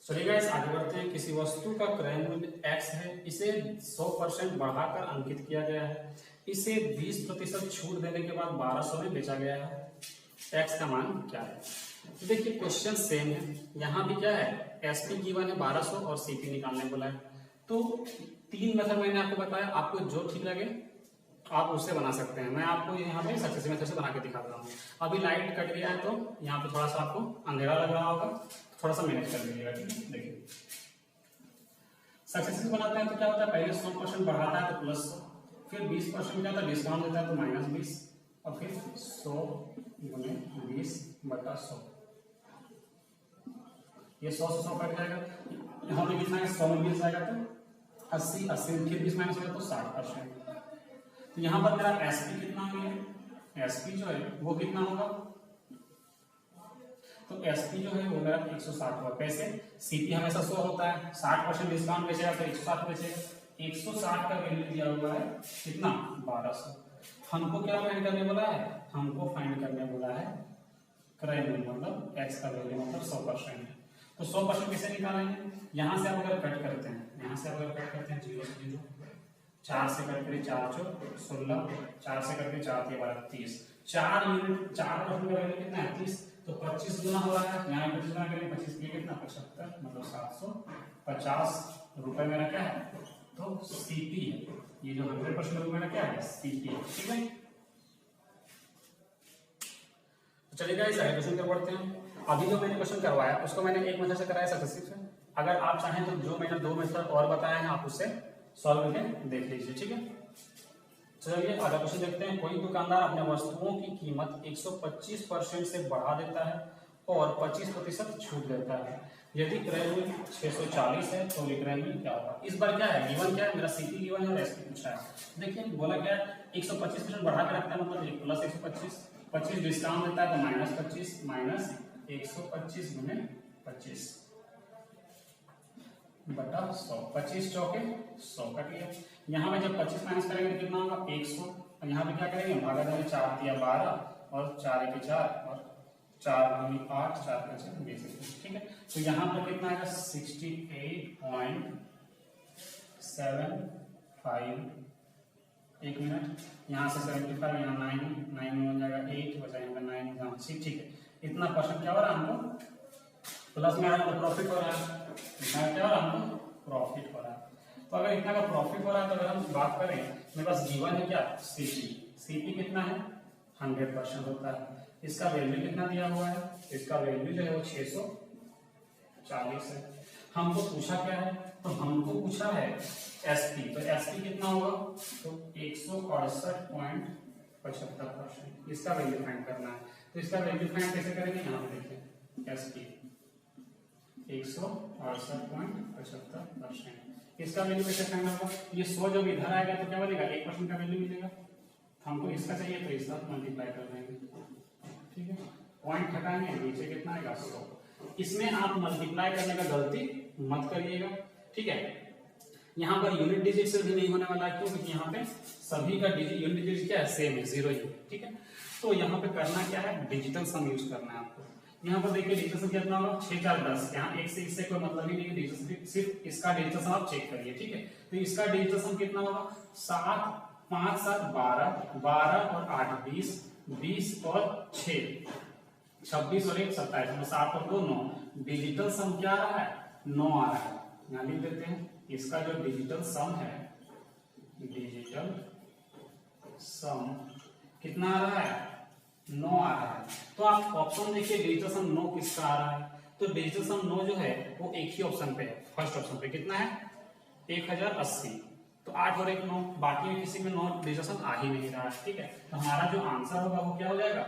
A: चलिए गाइस आगे बढ़ते हैं। किसी वस्तु का क्रय मूल्य x है, इसे 100% बढ़ाकर अंकित किया गया है, इसे 20% छूट देने के बाद 1200 में बेचा गया है, x का मान क्या है। तो देखिए क्वेश्चन सेम है, यहाँ भी क्या है, एसपी गिवन है 1200 और सीपी निकालने बोला है। तो 3 मेथड मैंने आपको बताया, आपको जो ठीक लगे आप उससे बना सकते हैं। मैं आपको यहाँ पे सक्सेसिव मेथड से बना के दिखा रहा हूँ। अभी लाइट कट गया है तो यहाँ पे थोड़ा सा आपको अंधेरा लग रहा होगा, थोड़ा सा मैनेज कर लीजिएगा। ठीक है, देखिए सक्सेसिव बनाते हैं तो क्या होता है, पहले 100% बढ़ाता है तो प्लस 100, फिर 20% क्या होता है, डिस्काउंट देता है तो -20, और फिर 100 गुने 20/100, ये 100 से 100 कट जाएगा, यहाँ पे कितना है, 100 में 20 जाएगा तो 80, 80 फिर 20 माइनस हो गया तो 60%। तो यहाँ पर मेरा एसपी कितना हो गया, एसपी जो है वो कितना होगा, तो एसपी जो है वो मेरा 160 होगा। कैसे, सीपी हमेशा 100 होता है, 60% डिस्काउंट बेचेगा तो 160 बेचेगा। 160 का वैल्यू दिया हुआ है कितना, 1200। हमको क्या फाइंड करने बोला है, हमको फाइंड करने बोला है क्रय मूल्य, मतलब एक्स का वैल्यू मतलब 100% है। तो 100% कैसे निकालेंगे, यहाँ से आप अगर कट करते हैं, यहाँ से अगर कट करते हैं 0 से 0, 4 से कट करिए 4 चौक 16, 4 से कट के 4 के 12 30, 4 यूनिट 4% का वैल्यू कितना है 30, तो 25 गुना हो रहा है, यहाँ 25 गुना करेंगे 25 के कितना 75, मतलब 750 रुपए मेरा क्या है, तो सीपी है। ये जो 100% मेरा क्या है, सीपी है। ठीक है, चलिए गाइस आगे क्वेश्चन क्या पढ़ते हैं। अभी जो मैंने क्वेश्चन करवाया उसको मैंने एक मेथड से कराया सक्सेसिव से। अगर आप चाहें तो जो मैंने 2 मेथड और बताए हैं आप उससे सॉल्व करके देख लीजिए। ठीक है, चलिए अगला क्वेश्चन देखते हैं। कोई दुकानदार अपने वस्तुओं की कीमत 125% से बढ़ा देता है और 25% छूट देता है। यदि क्रय मूल्य 640 है तो विक्रय मूल्य क्या होगा। इस बार क्या है, गिवन क्या है, मेरा सीपी गिवन है और एसपी पूछा है। देखिए बोला क्या है, 125% बढ़ा के रखता है, मतलब प्लस 125, 25 डिस्काउंट देता है तो माइनस 25, माइनस 125 गुने 25 बटा 100, 25 चौके 100 कट गया। यहाँ पे जब 25 माइनस करेंगे तो कितना होगा 100, और यहाँ पे क्या करेंगे भागा देंगे, 4 दिया 12 और 4 के 4 और 4 दूनी 8, 4 का 6 20। ठीक है, तो यहाँ पर कितना आएगा 68.75, एक मिनट, यहाँ से 75, यहाँ 9 हो जाएगा 8 बचा, यहाँ पे 9 यहाँ 6। ठीक है, इतना परसेंट क्या हो रहा है हमको, प्लस में हमको प्रॉफिट हो रहा है, इतना क्या हो रहा है हमको प्रॉफिट हो रहा है। तो अगर इतना का प्रॉफिट हो रहा है तो अगर हम बात करें, मेरे पास गिवन है क्या सीपी, सीपी कितना है 100% होता है। इसका वैल्यू कितना दिया हुआ है, इसका वैल्यू जो है वो 640 है। हमको पूछा क्या है, तो हमको पूछा है एसपी, तो एसपी कितना होगा, तो 168.75%। इसका वैल्यू फाइंड करना है, तो इसका वैल्यू फाइंड कैसे करेंगे, यहाँ पे देखिए एसपी 168.75%। इसका वैल्यू कैसे फाइंड होगा, ये 100 जब इधर आएगा तो क्या बनेगा 1% का वैल्यू मिलेगा। हमको इसका चाहिए तो इसका मल्टीप्लाई कर देंगे। ठीक है, पॉइंट हटाएंगे, नीचे कितना आएगा 100। इसमें आप मल्टीप्लाई करने का गलती मत करिएगा। ठीक है, यहाँ पर यूनिट डिजिट से भी नहीं होने वाला है, क्योंकि यहाँ पे सभी का यूनिट डिजिट क्या है सेम है, 0 ही। ठीक है, तो यहाँ पे करना क्या है, डिजिटल सम यूज करना है आपको। यहाँ पर देखिए डिजिटल सम कितना होगा 6 4 10, यहाँ एक से इससे कोई मतलब ही नहीं है, डिजिटल सिर्फ इसका डिजिटल सम आप चेक करिए। ठीक है, तो इसका डिजिटल सम कितना होगा 7 5 7 12, 12 और 8 20, 20 और 6 26 और 1 27, 7 और 2 9। डिजिटल सम क्या आ रहा है 9 आ रहा है। यहाँ लिख देते हैं, इसका जो डिजिटल सम है, डिजिटल सम कितना आ रहा है 9 आ रहा है। तो आप ऑप्शन देखिए डिजिटल सम 9 किसका आ रहा है, तो डिजिटल सम 9 जो है वो एक ही ऑप्शन पे है, फर्स्ट ऑप्शन पे कितना है 1080। तो 8 और 1 9, बाकी में किसी में 9 डिजिटल सम आ ही नहीं रहा है। ठीक है, तो हमारा जो आंसर होगा वो क्या हो जाएगा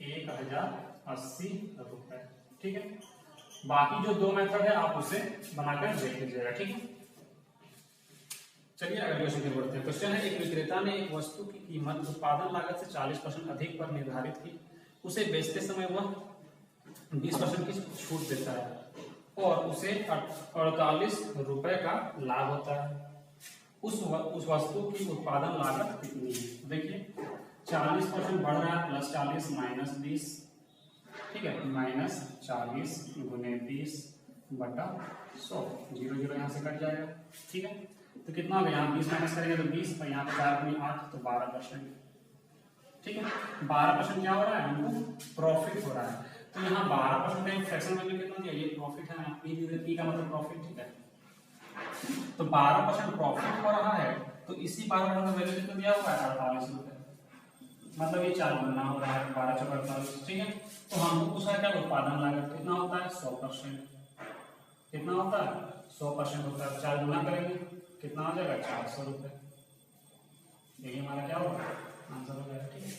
A: 1080 रुपए। ठीक है, बाकी जो 2 मेथड है आप उसे बनाकर देख लीजिएगा। ठीक है, चलिए अगले क्वेश्चन की बढ़ते हैं। क्वेश्चन है, एक विक्रेता ने एक वस्तु की कीमत उत्पादन लागत से 40% अधिक पर निर्धारित की, उसे बेचते समय वह 20% की छूट देता है और उसे 48 रुपए का लाभ होता है। उस वस्तु की उत्पादन लागत कितनी है। देखिए 40% बढ़ रहा है, प्लस 40 माइनस 20। ठीक है, माइनस 40 गुने 20 बटा 100, 0 0 यहाँ से कट जाएगा। ठीक है, तो कितना हो गया, यहाँ 20 माइनस करेंगे तो 20, और यहाँ पे 4 गुनी 8 तो 12%। ठीक है, 12% क्या हो रहा है हमको प्रॉफिट हो रहा है। तो यहाँ 12% का फ्रैक्शन वैल्यू कितना दिया, ये प्रॉफिट है, पी का मतलब प्रॉफिट। ठीक है, तो 12% प्रॉफिट हो रहा है, तो इसी 12% का वैल्यू कितना दिया हुआ है 48 रुपए, मतलब ये 4 गुना हो रहा है, 12 4 48। ठीक है, तो हमको पूछा है क्या उत्पादन लागत कितना होता है 100%, कितना होता है 100% होता है। 4 गुना करेंगे कितना हो जाएगा 400 रुपए। यही हमारा क्या होगा आंसर हो जाएगा। ठीक है,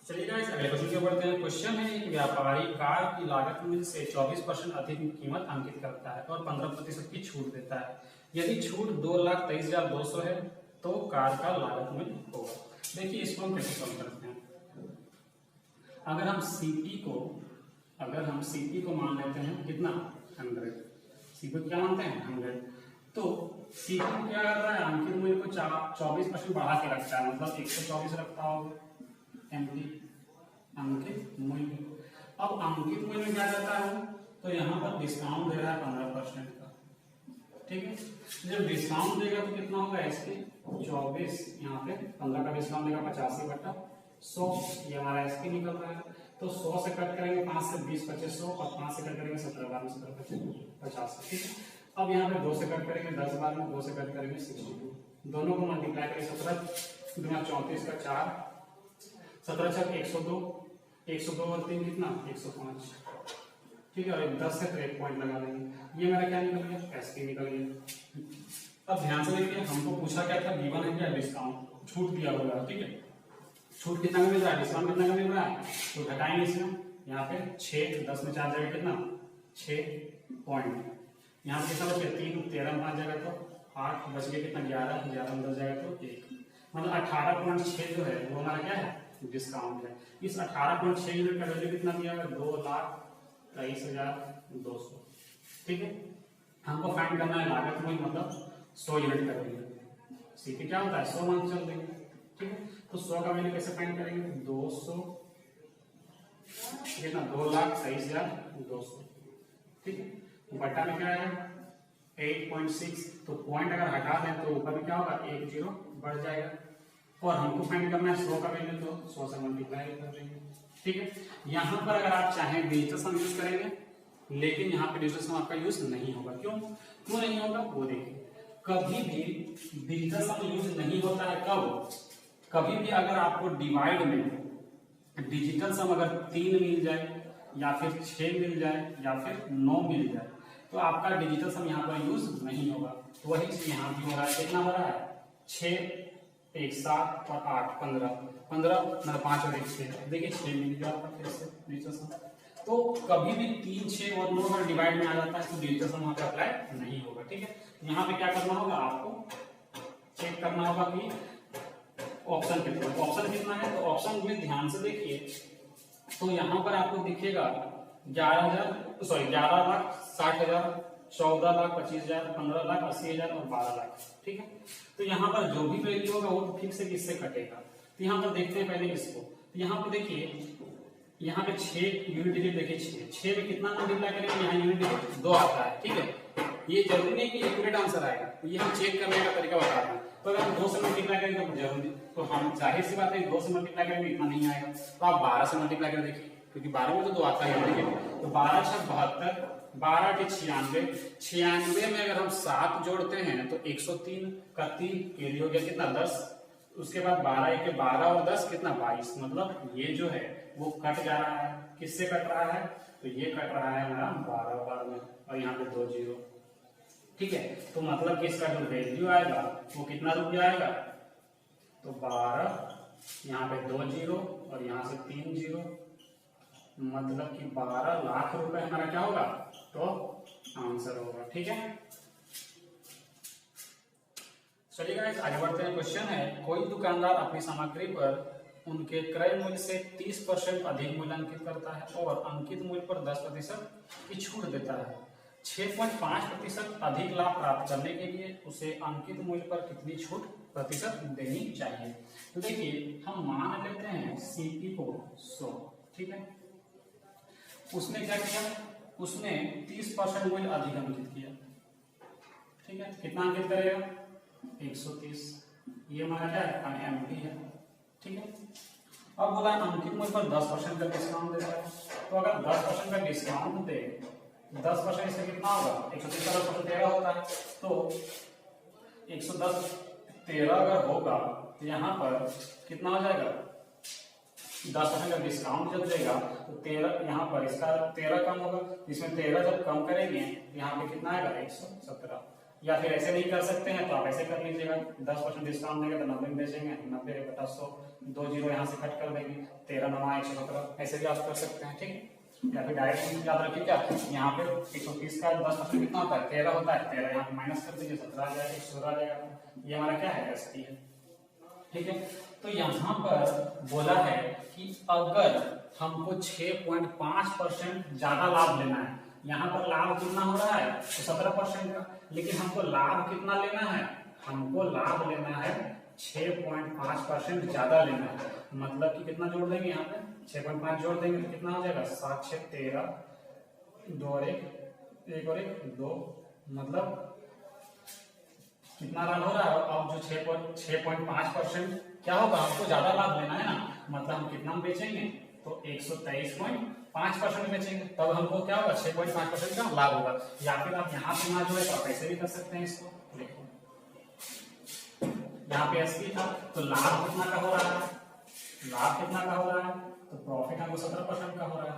A: चलिए गाइस अगले क्वेश्चन के बढ़ते हैं। क्वेश्चन है, एक व्यापारी कार की लागत में से 24% अधिक कीमत अंकित करता है और 15% की छूट देता है। यदि छूट 2,23,200 है तो कार का लागत मूल्य होगा। देखिए इसको हम कैसे सॉल्व करते हैं। अगर हम Cp को मान लेते हैं कितना 100, Cp को क्या मानते हैं 100, तो Cp को क्या कर रहा है अंकित मूल्य को 24% बढ़ा के रखता है, मतलब 124 रखता होगा एमटी अंकित मूल्य। अब अंकित मूल्य में क्या करता है तो यहाँ पर डिस्काउंट दे रहा है 15% का, ठीक है। जब डिस्काउंट देगा तो कितना होगा इसके 24, यहाँ पे 15 का डिस्काउंट देगा 85/100, ये हमारा एसपी निकल रहा है। तो 100 से कट करेंगे 5 से 20 25 100 और 5 से कट करेंगे 17 बार में 17 50, ठीक है। अब यहाँ पे 2 से कट करेंगे 10 बार में, 2 से कट करेंगे 62, दोनों को मल्टीप्लाई करेंगे 17 गुना 34 का 4, 17 छक 102, 102 और 3 कितना 105, ठीक है। और 10 से 1 पॉइंट लगा देंगे, ये मेरा क्या निकल गया एसपी निकल गया। अब ध्यान से देखिए हमको पूछा क्या था गिवन है क्या डिस्काउंट छूट दिया होगा, ठीक है। छूट कितना मिल रहा है डिस्काउंट कितना का मिल रहा है, तो घटाएंगे इसमें, यहाँ पे 6 10 में 4 जगह कितना 6 पॉइंट, यहाँ पे कितना बचे 3 13 में 5 जगह तो 8 बच गया कितना 11 11 में 10 जगह तो 1, मतलब 18.6 जो है वो हमारा क्या है डिस्काउंट है। इस 18.6 यूनिट का वैल्यू कितना दिया है 2,23,200, ठीक है। हमको फाइंड करना है लागत मूल्य मतलब 100 यूनिट का वैल्यू, सीपी क्या होता है 100 मान चल देंगे, ठीक है। तो 100 का वैल्यू कैसे फाइंड करेंगे 200 कितना 2,23,200, ठीक है। बटा में क्या आएगा 8.6, तो पॉइंट अगर हटा दें तो ऊपर में क्या होगा 1 0 बढ़ जाएगा, और हमको फाइंड करना है 100 का वैल्यू, तो 100 से मल्टीप्लाई कर देंगे, ठीक है। यहाँ पर अगर आप चाहें डिजिटल सम यूज करेंगे, लेकिन यहाँ पे डिजिटल सम आपका यूज नहीं होगा, क्यों नहीं होगा वो देखिए। कभी भी डिजिटल सम यूज नहीं होता है कब, कभी भी अगर आपको डिवाइड में डिजिटल सम अगर 3 मिल जाए या फिर 6 मिल जाए या फिर 9 मिल जाए, तो आपका डिजिटल सम यहाँ पर यूज नहीं होगा। तो वही चीज यहाँ भी हो रहा है, कितना हो रहा है 6 1 7 और 8 15 मतलब 5 और 1 6, देखिए 6 मिल गया आपका फिर से डिजिटल सम। तो कभी भी 3 6 और 9 अगर डिवाइड में आ जाता है तो डिजिटल सम वहां पे अप्लाई नहीं होगा, ठीक है। यहाँ पे क्या करना होगा आपको चेक करना होगा कि ऑप्शन कितना है, तो ऑप्शन में ध्यान से देखिए, तो यहाँ पर आपको दिखेगा 11,60,000 14,25,000 15,80,000 और 12,00,000, ठीक है। तो यहाँ पर जो भी वैल्यू होगा वो फिक्स से किससे कटेगा, तो यहाँ पर देखते हैं पहले इसको। तो यहाँ पर देखिए यहाँ पे 6 यूनिट डिजिट देखिए 6 में कितना मल्टीप्लाई करेंगे, यहाँ यूनिट डिजिट 2 आता है, ठीक है। ये जरूरी नहीं कि एक्यूरेट आंसर आएगा, तो ये हम चेक करने का तरीका बता रहे हैं। तो अगर हम 2 से मल्टीप्लाई करेंगे तो जरूरी, तो हम जाहिर सी बात है 2 से मल्टीप्लाई करेंगे इतना नहीं आएगा, तो आप 12 से मल्टीप्लाई कर देखिए, क्योंकि 12 में तो 2 आता है, ठीक है। तो 12 6 72, 12 के 96, 96 में अगर हम 7 जोड़ते हैं तो 103 का 3 कैरी हो गया कितना 10, उसके बाद 12 1 के 12 और 10 कितना 22, मतलब ये जो है वो कट जा रहा है, किससे कट रहा है, तो ये कट रहा है हमारा 12 बार में, और यहाँ पे 2 0, ठीक है। तो मतलब कि इसका जो वैल्यू आएगा वो कितना रुपया आएगा, तो 12, यहाँ पे 2 0 और यहाँ से 3 0, मतलब कि 12 लाख रुपए हमारा क्या होगा, तो आंसर होगा, ठीक है। चलिए गाइस आगे बढ़ते हैं। क्वेश्चन है कोई दुकानदार अपनी सामग्री पर उनके क्रय मूल्य से 30% अधिक मूल्य अंकित करता है और अंकित मूल्य पर 10% की छूट देता है। 6.5% अधिक लाभ प्राप्त करने के लिए उसे अंकित मूल्य पर कितनी छूट प्रतिशत देनी चाहिए। तो देखिए हम मान लेते हैं सीपी को 100, ठीक है। उसने क्या किया, उसने 30% मूल्य अधिक अंकित किया, ठीक है। कितना अंकित करेगा 130, ये हमारा क्या है एमटी है, ठीक है। अब बोला अंकित मूल्य पर 10% का डिस्काउंट देता है, तो अगर 10% का डिस्काउंट दे 10% इससे कितना होगा 130 का 10% 13 होता है, तो 110 13 अगर होगा तो यहाँ पर कितना हो जाएगा 10% का डिस्काउंट जब देगा तो 13, यहाँ पर इसका 13 कम होगा, इसमें 13 जब कम करेंगे यहाँ पे कितना आएगा 117, या फिर ऐसे नहीं कर सकते हैं तो आप ऐसे कर लीजिएगा 10% डिस्काउंट देगा तो 90 में बेचेंगे, 90/100, 2 0 यहाँ से कट कर देंगे, 13 9 117, ऐसे भी आप कर सकते हैं, ठीक है। या फिर डायरेक्ट याद रखिए क्या यहाँ पे 130 का 10% कितना होता है 13 होता है, 13 यहाँ पे माइनस कर दीजिए 17 आ जाएगा 117 आ जाएगा, ये हमारा क्या है एसपी है, ठीक है। तो यहाँ पर बोला है कि अगर हमको 6.5% ज्यादा लाभ लेना है, यहाँ पर लाभ कितना हो रहा है तो 17% का, लेकिन हमको लाभ कितना लेना है, हमको लाभ लेना है 6.5% ज्यादा लेना है। मतलब कि कितना जोड़ देंगे, यहाँ पे 6.5 जोड़ देंगे तो कितना हो जाएगा 7 6 13, 2 और 1 और 1 2, मतलब कितना लाभ हो रहा है। अब जो 6.5% क्या होगा, हमको ज्यादा लाभ लेना है ना, मतलब हम कितना में बेचेंगे तो 123.5% बेचेंगे, तब हमको क्या होगा 6.5% का लाभ होगा। या फिर आप यहाँ पे ना जो है तो ऐसे भी कर सकते हैं इसको, देखो यहाँ पे एसपी था तो लाभ कितना का हो रहा है, लाभ कितना का हो रहा है तो प्रॉफिट हमको 17% का हो रहा है,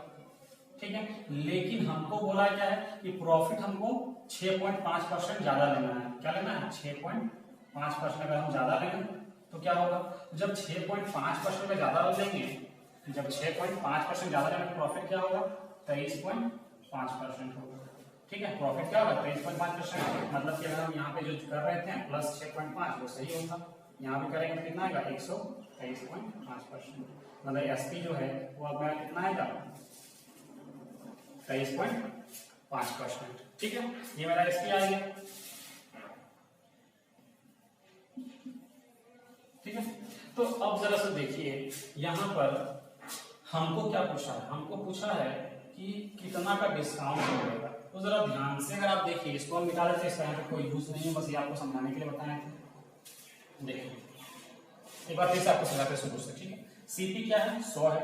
A: ठीक है। लेकिन हमको बोला क्या है कि प्रॉफिट हमको 6.5% ज्यादा लेना है। क्या लेना है 6.5%। अगर हम ज्यादा लेंगे तो क्या होगा, जब 6.5% में ज्यादा लेंगे, जब 6.5% ज्यादा लेंगे प्रॉफिट क्या होगा 23.5% होगा, ठीक है। प्रॉफिट क्या होगा 23.5%। मतलब कि अगर हम यहाँ पे जो कर रहे थे प्लस 6.5 वो सही होता, यहाँ पे करेंगे तो कितना आएगा 123.5%। मतलब एसपी जो है वो अब कितना आएगा 23.5%, ठीक है। ये मेरा एसपी आ गया, ठीक है। तो अब जरा सा देखिए यहाँ पर हमको क्या पूछा है, हमको पूछा है कि कितना का डिस्काउंट मिलेगा। तो जरा ध्यान से अगर आप देखिए, इसको हम निकाल लेते हैं, इसका यहाँ पे कोई यूज नहीं है, बस ये आपको समझाने के लिए बताए थे। देखिए एक बार फिर से आपको समझाते हैं शुरू से, ठीक है। सीपी क्या है 100 है,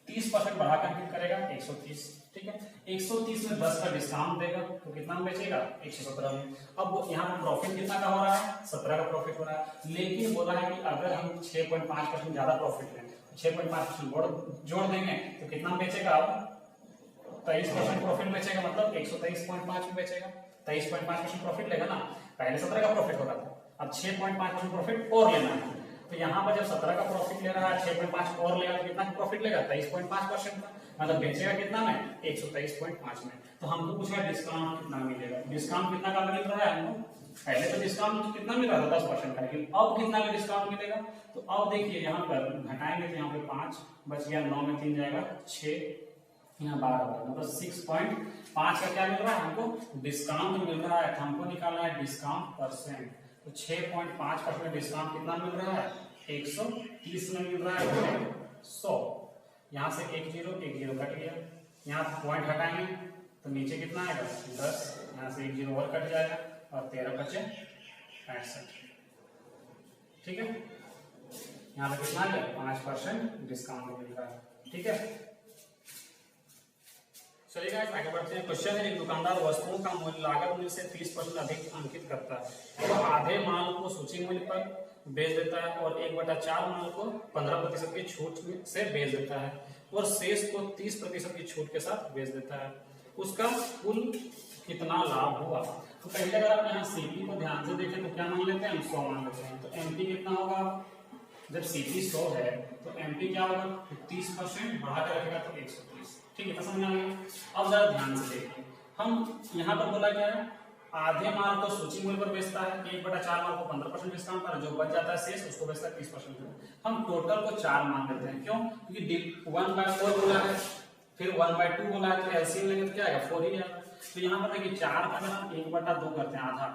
A: 30% बढ़ा कर करेगा 130, ठीक है। 130 में 10 का डिस्काउंट देगा तो कितना में बेचेगा 117 में। अब यहाँ पर प्रॉफिट कितना का हो रहा है 17 का प्रॉफिट हो रहा है, लेकिन बोला है कि अगर हम 6.5% ज्यादा प्रॉफिट लें, 6.5% जोड़ देंगे तो कितना में बेचेगा, अब 23% प्रॉफिट बेचेगा, मतलब 123.5 में बेचेगा। 23.5% प्रॉफिट लेगा ना, पहले 17 का प्रॉफिट हो रहा था, अब 6.5% प्रॉफिट और लेना है। तो यहाँ पर जब 17 का प्रॉफिट ले रहा है 6.5 और लेगा तो कितना प्रॉफिट लेगा 23.5% का, मतलब बेचेगा कितना में 123.5 में। तो हमको पूछा डिस्काउंट कितना मिलेगा, डिस्काउंट कितना का मिल रहा है हमको, पहले तो डिस्काउंट कितना मिल रहा था 10% का, लेकिन अब कितना का डिस्काउंट मिलेगा। तो अब देखिए यहाँ पर घटाएंगे तो यहाँ पे 5 बच गया, 9 में 3 जाएगा 6, यहाँ 12 होगा, मतलब 6.5 का क्या मिल रहा है हमको डिस्काउंट मिल रहा है। तो हमको निकालना है डिस्काउंट परसेंट, तो 6.5% डिस्काउंट कितना मिल रहा है 130 में मिल रहा है 100। यहाँ से 1 0 कट गया, यहाँ पॉइंट हटाएंगे तो नीचे कितना आएगा 10, यहाँ से 1 0 और कट जाएगा और 13 बचे 65, ठीक है। यहाँ पे कितना है 5% डिस्काउंट मिल रहा है, ठीक है। चलिए गाइस आगे बढ़ते हैं। क्वेश्चन है, एक दुकानदार वस्तुओं का मूल्य लागत मूल्य से 30% अधिक अंकित करता है, तो आधे माल को सूची मूल्य पर बेच देता है और 1/4 माल को 15% की छूट से बेच देता है और शेष को 30% की छूट के साथ बेच देता है, उसका कुल कितना लाभ हुआ। तो पहले अगर आप यहाँ सीपी को ध्यान से देखें तो क्या मान लेते हैं हम 100 मान लेते हैं। तो एमपी कितना होगा, जब सीपी 100 है तो एमपी क्या होगा 30% बढ़ा कर रखेगा तो 130, ठीक है। तो समझ आ गया। अब जरा ध्यान से देखिए, हम यहाँ पर बोला क्या है आधे माल को सूची मूल्य पर बेचता है, 1/4 माल को 15% डिस्काउंट पर, जो बच जाता है शेष उसको बेचता है 30%। हम टोटल को 4 मान लेते हैं, क्यों, क्योंकि 1/4 बोला है, फिर 1/2 बोला है, तो एलसीएम लेंगे तो क्या आएगा 4 ही आएगा। तो यहाँ पर देखिए 4 का अगर हम 1/2 करते हैं, आधा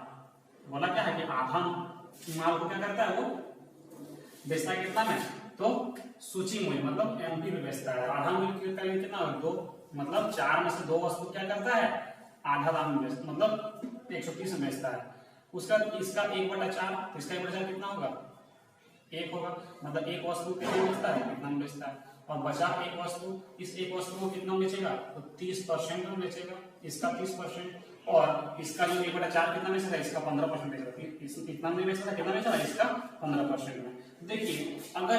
A: बोला क्या है कि आधा माल को क्या करता है वो बेचता है कितना में, तो सूची मूल्य मतलब एमपी में बेचता है। आधा मूल्य कितना है 2, मतलब 4 में से 2 वस्तु क्या करता है आधा दाम में बेचता, मतलब 130 में बेचता है। उसका इसका 1/4, तो इसका 1/4 कितना होगा 1 होगा, मतलब एक वस्तु कितना बेचता है कितना में बेचता है, और बचा एक वस्तु, इस एक वस्तु को कितना बेचेगा तो 30% में बेचेगा, इसका 30%, और इसका जो 1/4 कितना बेचेगा इसका 15% बेचेगा, कितना में बेचेगा कितना बेचेगा इसका 15% में। देखिए अगर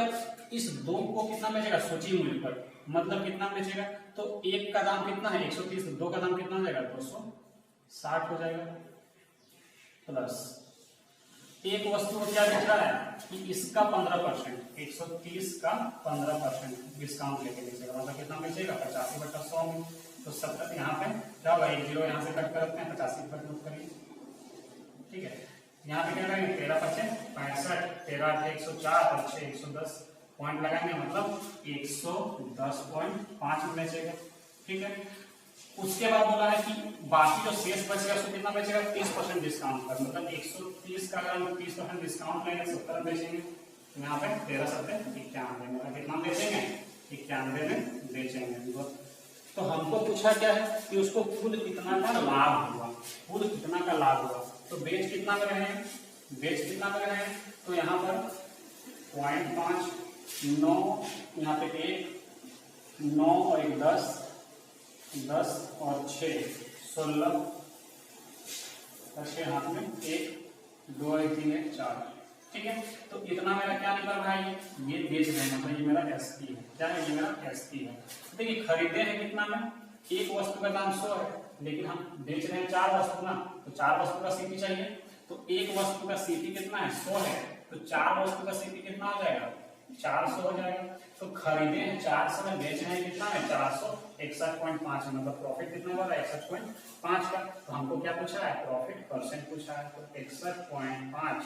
A: इस 2 को कितना बेचेगा सूची मूल्य पर, मतलब कितना बेचेगा, तो एक का दाम कितना है 130, 2 का दाम कितना हो जाएगा 260 हो जाएगा, प्लस एक वस्तु को क्या बेच रहा है कि इसका 15%, 130 का 15% डिस्काउंट लेके बेचेगा, मतलब कितना बेचेगा 85/100 में। तो 70 यहाँ पे क्या होगा 1 0 यहाँ से कट करते हैं 85 पर नोट करिए, ठीक है। यहाँ पे क्या करेंगे 13 बचे 65, 13 104 और 6 110 पॉइंट लगाएंगे, मतलब 110.5 में बेचेगा। ठीक है, उसके बाद बोला है कि बाकी जो शेष बचेगा उसको कितना बेचेगा, 30% डिस्काउंट पर, मतलब 130 का अगर हम 30% डिस्काउंट लेंगे 70 में बेचेंगे, तो यहाँ पे 13 सत्ते 91, मतलब कितना बेचेंगे, 91 में बेचेंगे। तो हमको पूछा क्या है कि उसको कुल कितना का लाभ हुआ, कुल कितना का लाभ हुआ, तो बेच कितना में रहे हैं, बेच कितना में रहे हैं, तो यहाँ पर 0.5 9, यहाँ पे 1 9 और 1 10 10 और 6 16 और 6 हाथ में 1 2 3 1 4। ठीक है, तो इतना मेरा क्या निकल रहा है, ये बेच रहे हैं, मतलब ये मेरा एसपी है। क्या है, ये मेरा एसपी है। देखिए खरीदे हैं कितना में, एक वस्तु का दाम 100 है, लेकिन हम बेच रहे हैं 4 वस्तु ना, तो 4 वस्तु का सीपी चाहिए, तो एक वस्तु का सीपी कितना है, 100 है, तो 4 वस्तु का सीपी कितना हो जाएगा, 400 हो जाएगा। तो खरीदे हैं 400 में, बेच रहे हैं कितना है, 461.5 में, मतलब प्रॉफिट कितना हो रहा है, 61.5 का। तो हमको क्या पूछा है, प्रॉफिट परसेंट पूछा है, तो 61.5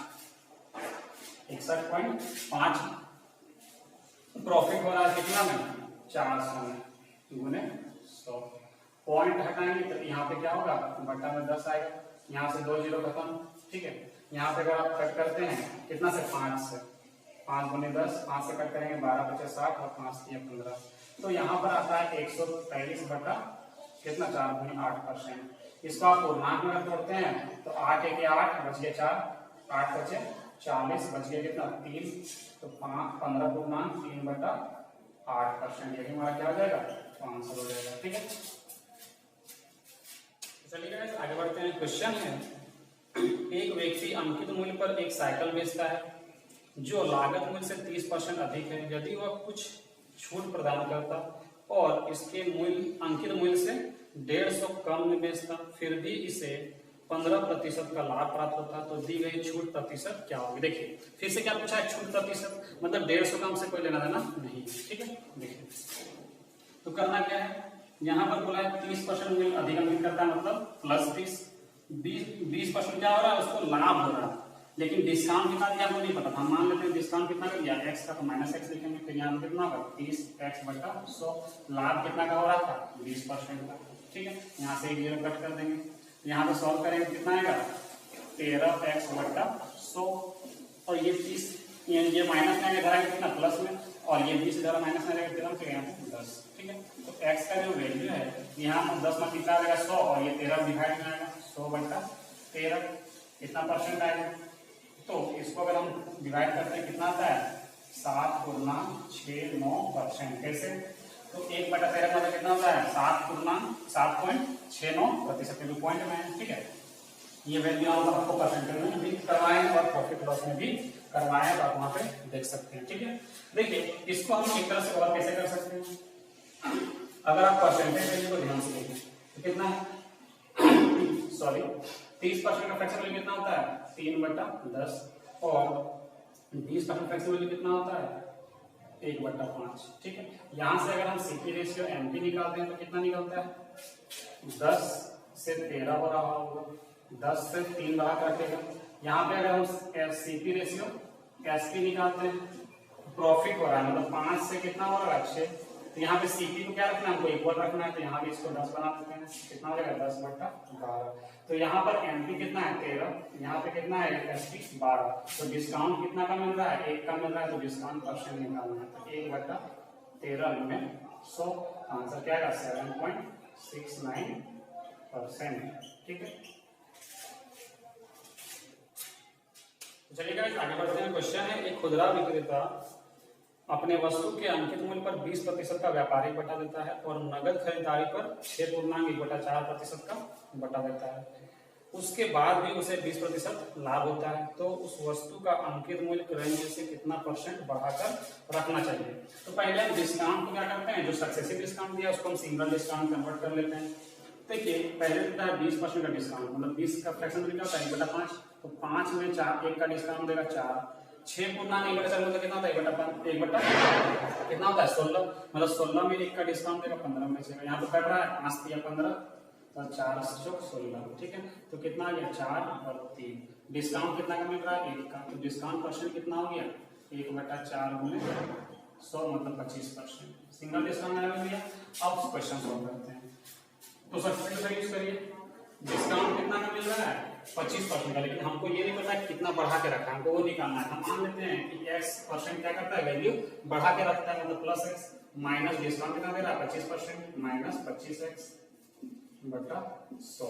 A: प्रॉफिट हो रहा है कितना में, 400 में गुने 100। पॉइंट हटाएंगे तो यहाँ पे क्या होगा, बटा में 10 आएगा, यहाँ से 2 जीरो खत्म। ठीक है, यहाँ पे अगर आप कट करते हैं कितना से, 5 से, 5 गुने 10, 5 से कट करेंगे 12 × 5 = 60 और 5 × 15, तो यहाँ पर आता है 143 बटा कितना, 4 गुने 8%। इसको आप पूर्णांक में तोड़ते हैं तो 8 1 8 बच गए 4, 8 बचे 40, बच गया कितना 3, तो 15 पूर्णांक 3 बटा 8%, यही हमारा क्या हो जाएगा, आंसर हो जाएगा। ठीक है, चलिए आगे बढ़ते हैं। क्वेश्चन है, एक व्यक्ति अंकित मूल्य पर एक साइकिल बेचता है जो लागत मूल्य से 30% अधिक है। यदि वह कुछ छूट प्रदान करता और इसके मूल्य अंकित मूल्य से 150 कम में बेचता, फिर भी इसे 15% का लाभ प्राप्त होता, तो दी गई छूट प्रतिशत क्या होगी। देखिए फिर से क्या पूछा है, छूट प्रतिशत, मतलब 150 कम से कोई लेना देना नहीं। ठीक है, देखिए तो करना क्या है, यहाँ पर बोला है 30% मूल्य अधिक अंकित करता है, मतलब +30, 20% क्या हो रहा है, उसको लाभ हो रहा है, लेकिन डिस्काउंट कितना दिया हमको नहीं पता था। हम मान लेते हैं डिस्काउंट कितना कर दिया, x का, तो -x लिखेंगे, फिर यहाँ पे कितना होगा 30x बटा 100, लाभ कितना का हो रहा था, 20% का। ठीक है, यहाँ से 0 कट कर देंगे, यहाँ पे सॉल्व करेंगे कितना आएगा, 13x बटा 100, और ये 30 ये माइनस में आएगा कितना, प्लस में, और ये 20 इधर माइनस में आएगा कितना, फिर यहाँ पे 10। ठीक है, तो x का जो वैल्यू है यहाँ पर 10 में कितना आएगा 100, और ये 13 डिवाइड में आएगा 100 बटा 13, कितना परसेंट आएगा, तो इसको अगर हम डिवाइड करते हैं कितना आता है, 7.69%। कैसे, तो 1/13 मतलब कितना होता है, 7.69%, क्योंकि पॉइंट में है। ठीक है, ये वैल्यू आपको परसेंटेज में भी करवाए और प्रॉफिट लॉस में भी करवाए, तो आप वहां पे देख सकते हैं। ठीक है, देखिए इसको हम एक तरह से और कैसे कर सकते हैं, अगर आप परसेंटेज वैल्यू को ध्यान से देखें तो कितना है, सॉरी 30% का फ्रैक्शन वैल्यू कितना होता है, 3/10, और 20% फ्रैक्शन वैल्यू कितना होता है, 1/5। ठीक है, यहां से अगर हम सीपी रेशियो एमपी निकालते हैं तो कितना निकलता है, 10 से 13 हो रहा होगा, 10 से 3 बाहर काटेगा। यहाँ पे अगर हम सीपी रेशियो एसपी निकालते हैं, प्रॉफिट हो रहा है, मतलब 5 से कितना हो रहा है, 6, तो यहाँ पे सीपी को क्या रखना है, हमको इक्वल रखना है, तो यहाँ भी इसको 10 बना देते हैं, कितना हो जाएगा 10/12। तो यहाँ पर एमपी कितना है 13, यहाँ पे कितना है एसपी 12, तो डिस्काउंट कितना का मिल रहा है, 1 का मिल रहा है, तो डिस्काउंट परसेंट निकालना है, तो 1/13 में 100, आंसर क्या आएगा 7.69%। ठीक है, चलिए गाइस आगे बढ़ते हैं। क्वेश्चन है, एक खुदरा विक्रेता अपने वस्तु के अंकित मूल्य पर 20% का व्यापारिक बटा देता है और नगद खरीदारी पर 6.1/4% का बटा देता है, उसके बाद भी उसे 20% लाभ होता है, तो उस वस्तु का अंकित मूल्य क्रय मूल्य से कितना परसेंट बढ़ाकर रखना चाहिए। तो पहले हम डिस्काउंट को क्या करते हैं, जो सक्सेसिव डिस्काउंट दिया उसको हम सिंगल डिस्काउंट कन्वर्ट कर लेते हैं। देखिए पहले देता है 20% का डिस्काउंट, मतलब 20 का फ्रैक्शन होता है 1/5, तो 5 में 4 1 का डिस्काउंट देगा 4, 6.1/4 मतलब कितना होता है 1/1 कितना होता है 16, मतलब 16 में 1 का डिस्काउंट देगा 15 में बचेगा। यहाँ पे कट रहा है 5 × 15, और 4 चौक 16, ठीक है। तो कितना आ गया 4 और 3। डिस्काउंट कितना का मिल रहा है 1 का, तो डिस्काउंट परसेंट कितना हो गया 1/4 गुने 100 मतलब 25%। सिंगल डिस्काउंट आया भैया। अब क्वेश्चन सॉल्व करते हैं। तो सबसे यूज करिए, डिस्काउंट कितना का मिल रहा है 25% का, लेकिन हमको ये नहीं पता कि कितना बढ़ा के रखा है, हमको वो निकालना है। हम मान लेते हैं कि x% क्या करता है वैल्यू बढ़ा के रखता है, मतलब प्लस x माइनस डिस्काउंट कितना दे रहा है 25% माइनस 25x बटा 100।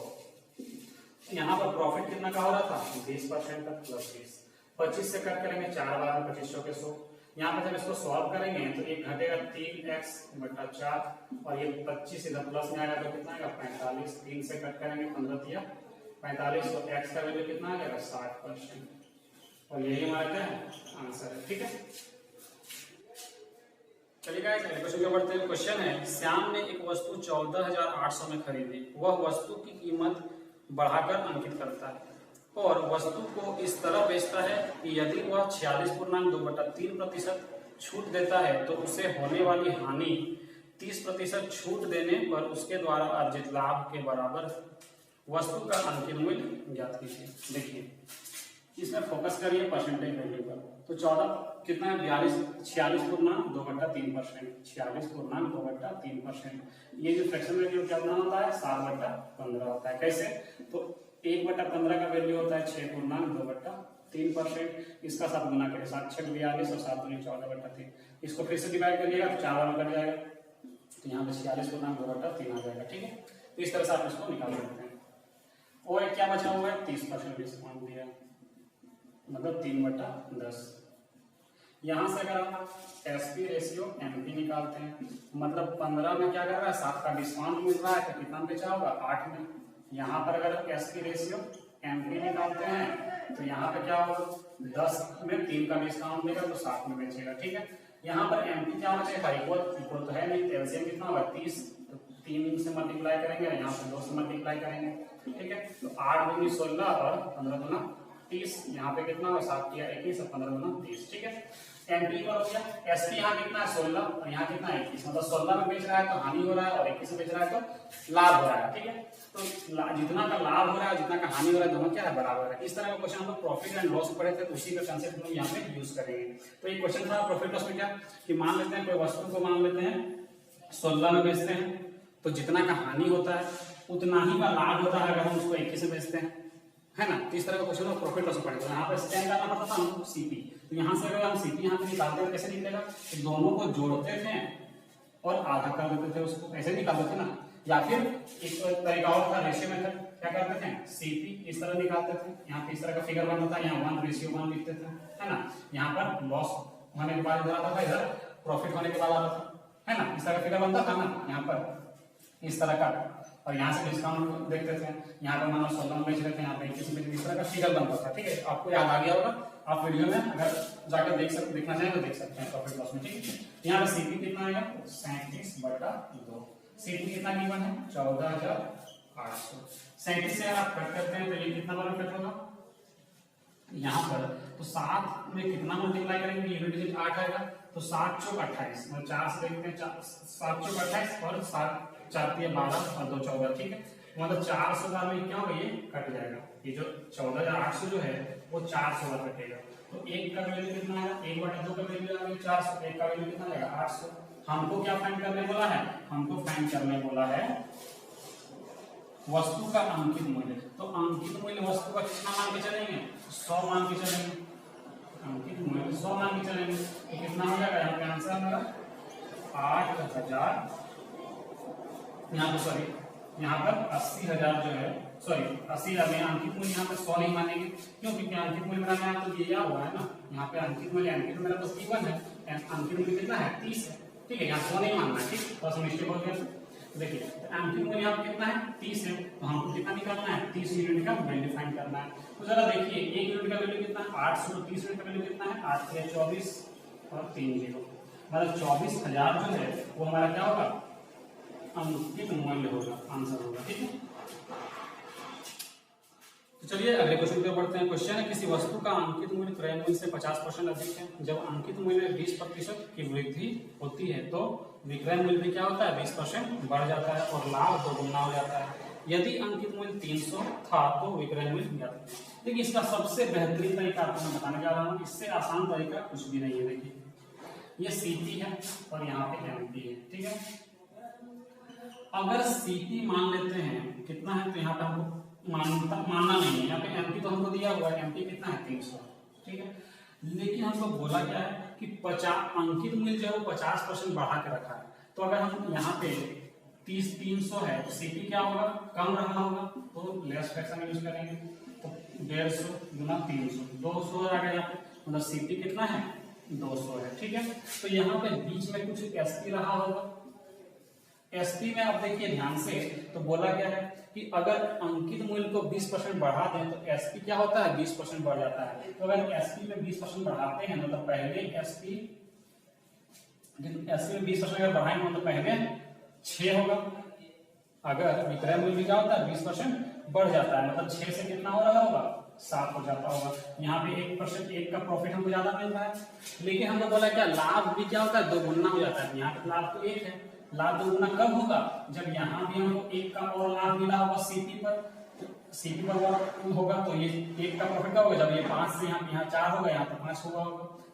A: यहाँ पर प्रॉफिट कितना का हो रहा था 20% का प्लस 20। 25 से कट करेंगे 4 बार 2500 के 100। यहाँ पर जब इसको सॉल्व करेंगे तो एक घटेगा 3x बटा 4 और ये 25 इधर प्लस में आएगा तो कितना आएगा 45। 3 से कट करेंगे 15 दिया 45, तो x का वैल्यू कितना आ जाएगा 60%। और यही हमारा क्या है आंसर है, ठीक है। चलिए गाइस अगले क्वेश्चन पे बढ़ते हैं। क्वेश्चन है श्याम ने एक वस्तु 14,800 में खरीदी, वह वस्तु की कीमत बढ़ाकर अंकित करता है और वस्तु को इस तरह बेचता है कि यदि वह 46.2/3% छूट देता है तो उसे होने वाली हानि 30% छूट देने पर उसके द्वारा अर्जित लाभ के बराबर। वस्तु का अंतिम मूल्य ज्ञात कीजिए। देखिए इसमें फोकस करिए परसेंटेज वैल्यू पर। तो 14 कितना है 46.2/3%। 46.2/3%। ये जो फ्रैक्शन वैल्यू कितना होता है 7/15 होता है। कैसे, तो 1/15 का वैल्यू होता है 6.2/3%। इसका 7 गुना करें 7 6 42 और 7 दूनी 14/3। इसको फिर से डिवाइड करिएगा तो 4 बार कट जाएगा, तो यहाँ पे 46.2/3 आ जाएगा, ठीक है। तो इस तरह से आप इसको निकाल सकते हैं। और एक क्या बचा हुआ है 30% डिस्काउंट दिया, मतलब 3/10। यहां से अगर हम एसपी रेशियो एमपी निकालते हैं, मतलब 15 में क्या कर रहा है 7 का डिस्काउंट मिल रहा है तो कितना बेचा होगा 8 में। यहाँ पर अगर एसपी रेशियो एमपी निकालते हैं तो यहाँ पे क्या होगा 10 में 3 का डिस्काउंट देगा तो 7 में बेचेगा, ठीक है। यहाँ पर एमपी क्या होना चाहिए इक्वल तो है नहीं, एलसीएम कितना होगा 30, तो 3 से मल्टीप्लाई करेंगे, यहाँ पे 2 से मल्टीप्लाई करेंगे, ठीक है। तो 8 दूनी 16 और 15 दूना 30। यहाँ पे कितना होगा 7 किया 21 और 15 दूना 30, ठीक है। एमपी पर हो गया। एसपी यहाँ कितना है 16 और यहाँ कितना है 21, मतलब 16 में बेच रहा है तो हानि हो रहा है और 21 में बेच रहा है तो लाभ हो रहा है, ठीक है। तो जितना का लाभ हो रहा है जितना का हानि हो रहा है दोनों क्या है बराबर है। इस तरह का क्वेश्चन हम लोग प्रॉफिट एंड लॉस पढ़े थे, उसी का कंसेप्ट हम यहाँ पे यूज करेंगे। तो ये क्वेश्चन था प्रॉफिट लॉस में क्या कि मान लेते हैं कोई वस्तु को मान लेते हैं 16 में बेचते हैं तो जितना का हानि होता है उतना ही का लाभ होता है अगर हम उसको 21 से बेचते हैं, है ना। तो इस तरह का क्वेश्चन हम प्रॉफिट लॉस पढ़ेंगे। यहाँ पे स्टैंड करना पड़ता था हमको सीपी, तो यहाँ से अगर हम सीपी यहाँ पे निकालते हैं कैसे निकलेगा कि दोनों को जोड़ते थे और आधा कर देते थे, उसको ऐसे निकालते थे ना। या फिर एक तरीका और था रेशियो मेथड, क्या करते थे सीपी इस तरह निकालते थे, यहाँ पे इस तरह का फिगर बनता था, यहाँ 1:1 लिखते थे, है ना। यहाँ पर लॉस होने के बाद इधर आता था, इधर प्रॉफिट होने के बाद आता था, है ना। इस तरह का फिगर बनता था ना यहाँ पर इस तरह का, और यहाँ से डिस्काउंट देखते थे। यहाँ पर मानो 16 में बेच रहे थे, यहाँ पे 21 में इस तरह का फिगर बनता था, ठीक है। आपको याद आ गया होगा, आप वीडियो में अगर जाकर देखना चाहें तो देख सकते हैं प्रॉफिट लॉस में, ठीक है। यहाँ पे सीपी कितना आएगा 37/2। सीपी कितना गिवन है 14,800। 37 से आप कट करते हैं तो ये कितना बार कट होगा यहाँ पर, तो 7 में कितना मल्टीप्लाई करेंगे यूनिट डिजिट 8 आएगा, तो 7 चौक 28, मतलब 4 से देखते हैं 7 चौक 28 और 7 4 3 12 और 2 14, ठीक है। मतलब 400 बार में क्या होगा ये कट जाएगा, ये जो 14,800 जो है वो 400 बार कटेगा। तो 1 का वैल्यू कितना है 1/2 का वैल्यू आ गया 400, 1 का वैल्यू कितना आएगा 800। हमको क्या फाइंड करने बोला है, हमको फाइंड करने बोला है वस्तु का अंकित मूल्य। तो अंकित मूल्य वस्तु का कितना मान के चलेंगे 100 मान के चलेंगे, अंकित मूल्य 100 मान के चलेंगे तो कितना हो जाएगा यहाँ पे आंसर हमारा 8,000, यहाँ पर सॉरी यहाँ पर 80,000 जो है, सॉरी 80,000 में अंकित मूल्य यहाँ पे 100 नहीं मानेंगे, क्यों क्योंकि अंकित मूल्य मेरा यहाँ तो दिया हुआ है ना, यहाँ पे अंकित मूल्य अंकित मेरा तो 31 है, अंकित मूल्य कितना है 30 है, ठीक है। यहाँ 100 नहीं मानना है, ठीक, बस मिस्टेक हो गया। देखिए अंकित मूल्य यहाँ कितना है 30 है, तो हमको कितना निकालना है 30 यूनिट का वैल्यू फाइंड करना है। तो जरा देखिए 1 यूनिट का वैल्यू कितना है 800, 30 यूनिट का वैल्यू कितना है 8 3 24 और 3 0, मतलब 24,000 जो है वो हमारा क्या होगा अंकित मूल्य होगा, आंसर होगा, ठीक है। तो चलिए अगले क्वेश्चन पे बढ़ते हैं। क्वेश्चन है किसी वस्तु का अंकित मूल्य क्रय मूल्य से 50% अधिक है। जब अंकित मूल्य में 20% की वृद्धि होती है तो विक्रय मूल्य में क्या होता है 20% बढ़ जाता है और लाभ 2 गुना हो जाता है। यदि अंकित मूल्य 300 था तो विक्रय मूल्य ज्ञात करें। देखिए इसका सबसे बेहतरीन तरीका आपको मैं बताने जा रहा हूँ, इससे आसान तरीका कुछ भी नहीं है। देखिए ये सीपी है और यहाँ पे एमपी है, ठीक है। अगर सीपी मान लेते हैं कितना है, तो यहाँ पे हमको मानना नहीं है, यहाँ पे एमपी तो हमको दिया हुआ है, एमपी कितना है 300, ठीक है। लेकिन हमको बोला क्या है कि 50 अंकित मूल्य जो है वो 50% बढ़ा के रखा है। तो अगर हम यहाँ पे 300 है तो सीपी क्या होगा, कम रहा होगा, तो लेस फ्रैक्शन यूज करेंगे। तो 150 गुना 300 200 आ गया यहाँ पे, मतलब सीपी कितना है 200 है, ठीक है। तो यहाँ पे बीच में कुछ एसपी रहा होगा। एसपी में आप देखिए ध्यान से, तो बोला गया है कि अगर अंकित मूल्य को 20% बढ़ा दें तो एसपी क्या होता है 20% बढ़ जाता है। तो अगर एसपी में 20% बढ़ाते हैं मतलब पहले एसपी में 20% अगर बढ़ाएंगे तो पहले 6 होगा। अगर विक्रय मूल्य क्या होता है 20% बढ़ जाता है, मतलब 6 से कितना हो रहा होगा 7 हो जाता होगा। यहाँ पे 1% एक का प्रॉफिट हमको ज्यादा मिल रहा है, लेकिन हमको बोला क्या लाभ भी क्या होता है 2 गुना हो जाता है। यहाँ पे लाभ तो 1 है, लाभ 2 गुना कब होगा जब यहाँ भी हमको 1 का और लाभ मिला होगा सीपी पर, सीपी पर होगा तो ये 1 का प्रॉफिट कब होगा जब ये 5 से यहाँ 4 होगा, यहाँ पर 5 होगा।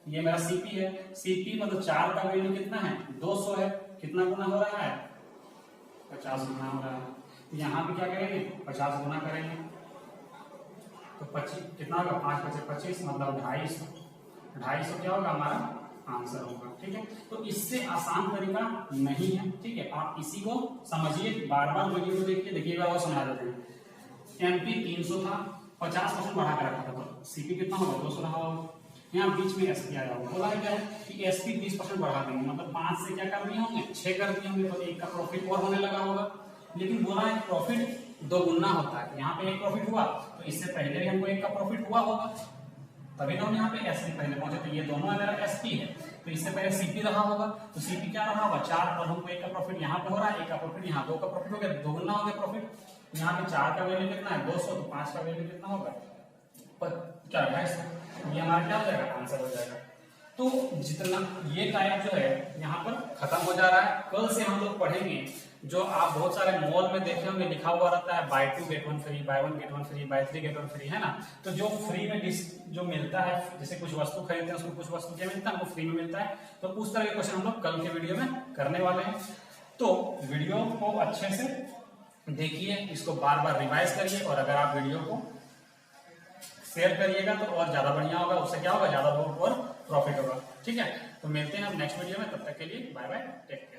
A: ये मेरा सीपी है, सीपी मतलब 4 का वैल्यू कितना है 200 है, कितना गुना हो रहा है 50 गुना हो रहा है। तो यहाँ पे क्या करेंगे 50 गुना करेंगे तो 25 कितना होगा 5 × 25 मतलब 250 क्या होगा हमारा आंसर होगा, ठीक है। तो इससे आसान तरीका नहीं है, ठीक है। आप इसी को समझिए, बार बार वीडियो को देखिए, देखिएगा और समझा देते हैं। एमपी 300 था, 50% बढ़ा कर रखा था, तो सीपी कितना होगा 200 रहा होगा। यहाँ बीच में एसपी आया होगा, बोला क्या है कि एसपी 20% बढ़ा देंगे, मतलब 5 से क्या कर दिए होंगे 6 कर दिए होंगे, तो 1 का प्रॉफिट और होने लगा होगा। लेकिन बोला है प्रॉफिट 2 गुना होता है, यहाँ पे 1 प्रॉफिट हुआ तो इससे पहले भी हमको 1 का प्रॉफिट हुआ होगा, तभी तो हम यहाँ पे एसपी पहले पहुंचे। तो ये दोनों मेरा एसपी है, तो इससे पहले सीपी रहा होगा, तो सीपी क्या रहा होगा 4, और हमको 1 का प्रॉफिट यहाँ पे हो रहा है, 1 का प्रॉफिट यहाँ 2 का प्रॉफिट हो गया, 2 गुना हो गया प्रॉफिट। यहाँ पे 4 का वैल्यू कितना है 200, तो 5 का वैल्यू कितना होगा 250। ये हमारा क्या हो जाएगा आंसर हो जाएगा। तो जितना ये टाइप जो है यहाँ पर खत्म हो जा रहा है। कल से हम लोग पढ़ेंगे जो आप बहुत सारे मॉल में देखे होंगे लिखा हुआ रहता है buy 2 get 1 free, buy 1 get 1 free, buy 3 get 1 free, है ना। तो जो फ्री में जो मिलता है, जैसे कुछ वस्तु खरीदते हैं उसमें कुछ वस्तु क्या मिलता है वो फ्री में मिलता है, तो उस तरह के क्वेश्चन हम लोग कल के वीडियो में करने वाले हैं। तो वीडियो को अच्छे से देखिए, इसको बार बार रिवाइज करिए, और अगर आप वीडियो को शेयर करिएगा तो और ज्यादा बढ़िया होगा, उससे क्या होगा ज्यादा लोगों को और प्रॉफिट होगा, ठीक है। तो मिलते हैं अब नेक्स्ट वीडियो में, तब तक के लिए बाय बाय, टेक केयर।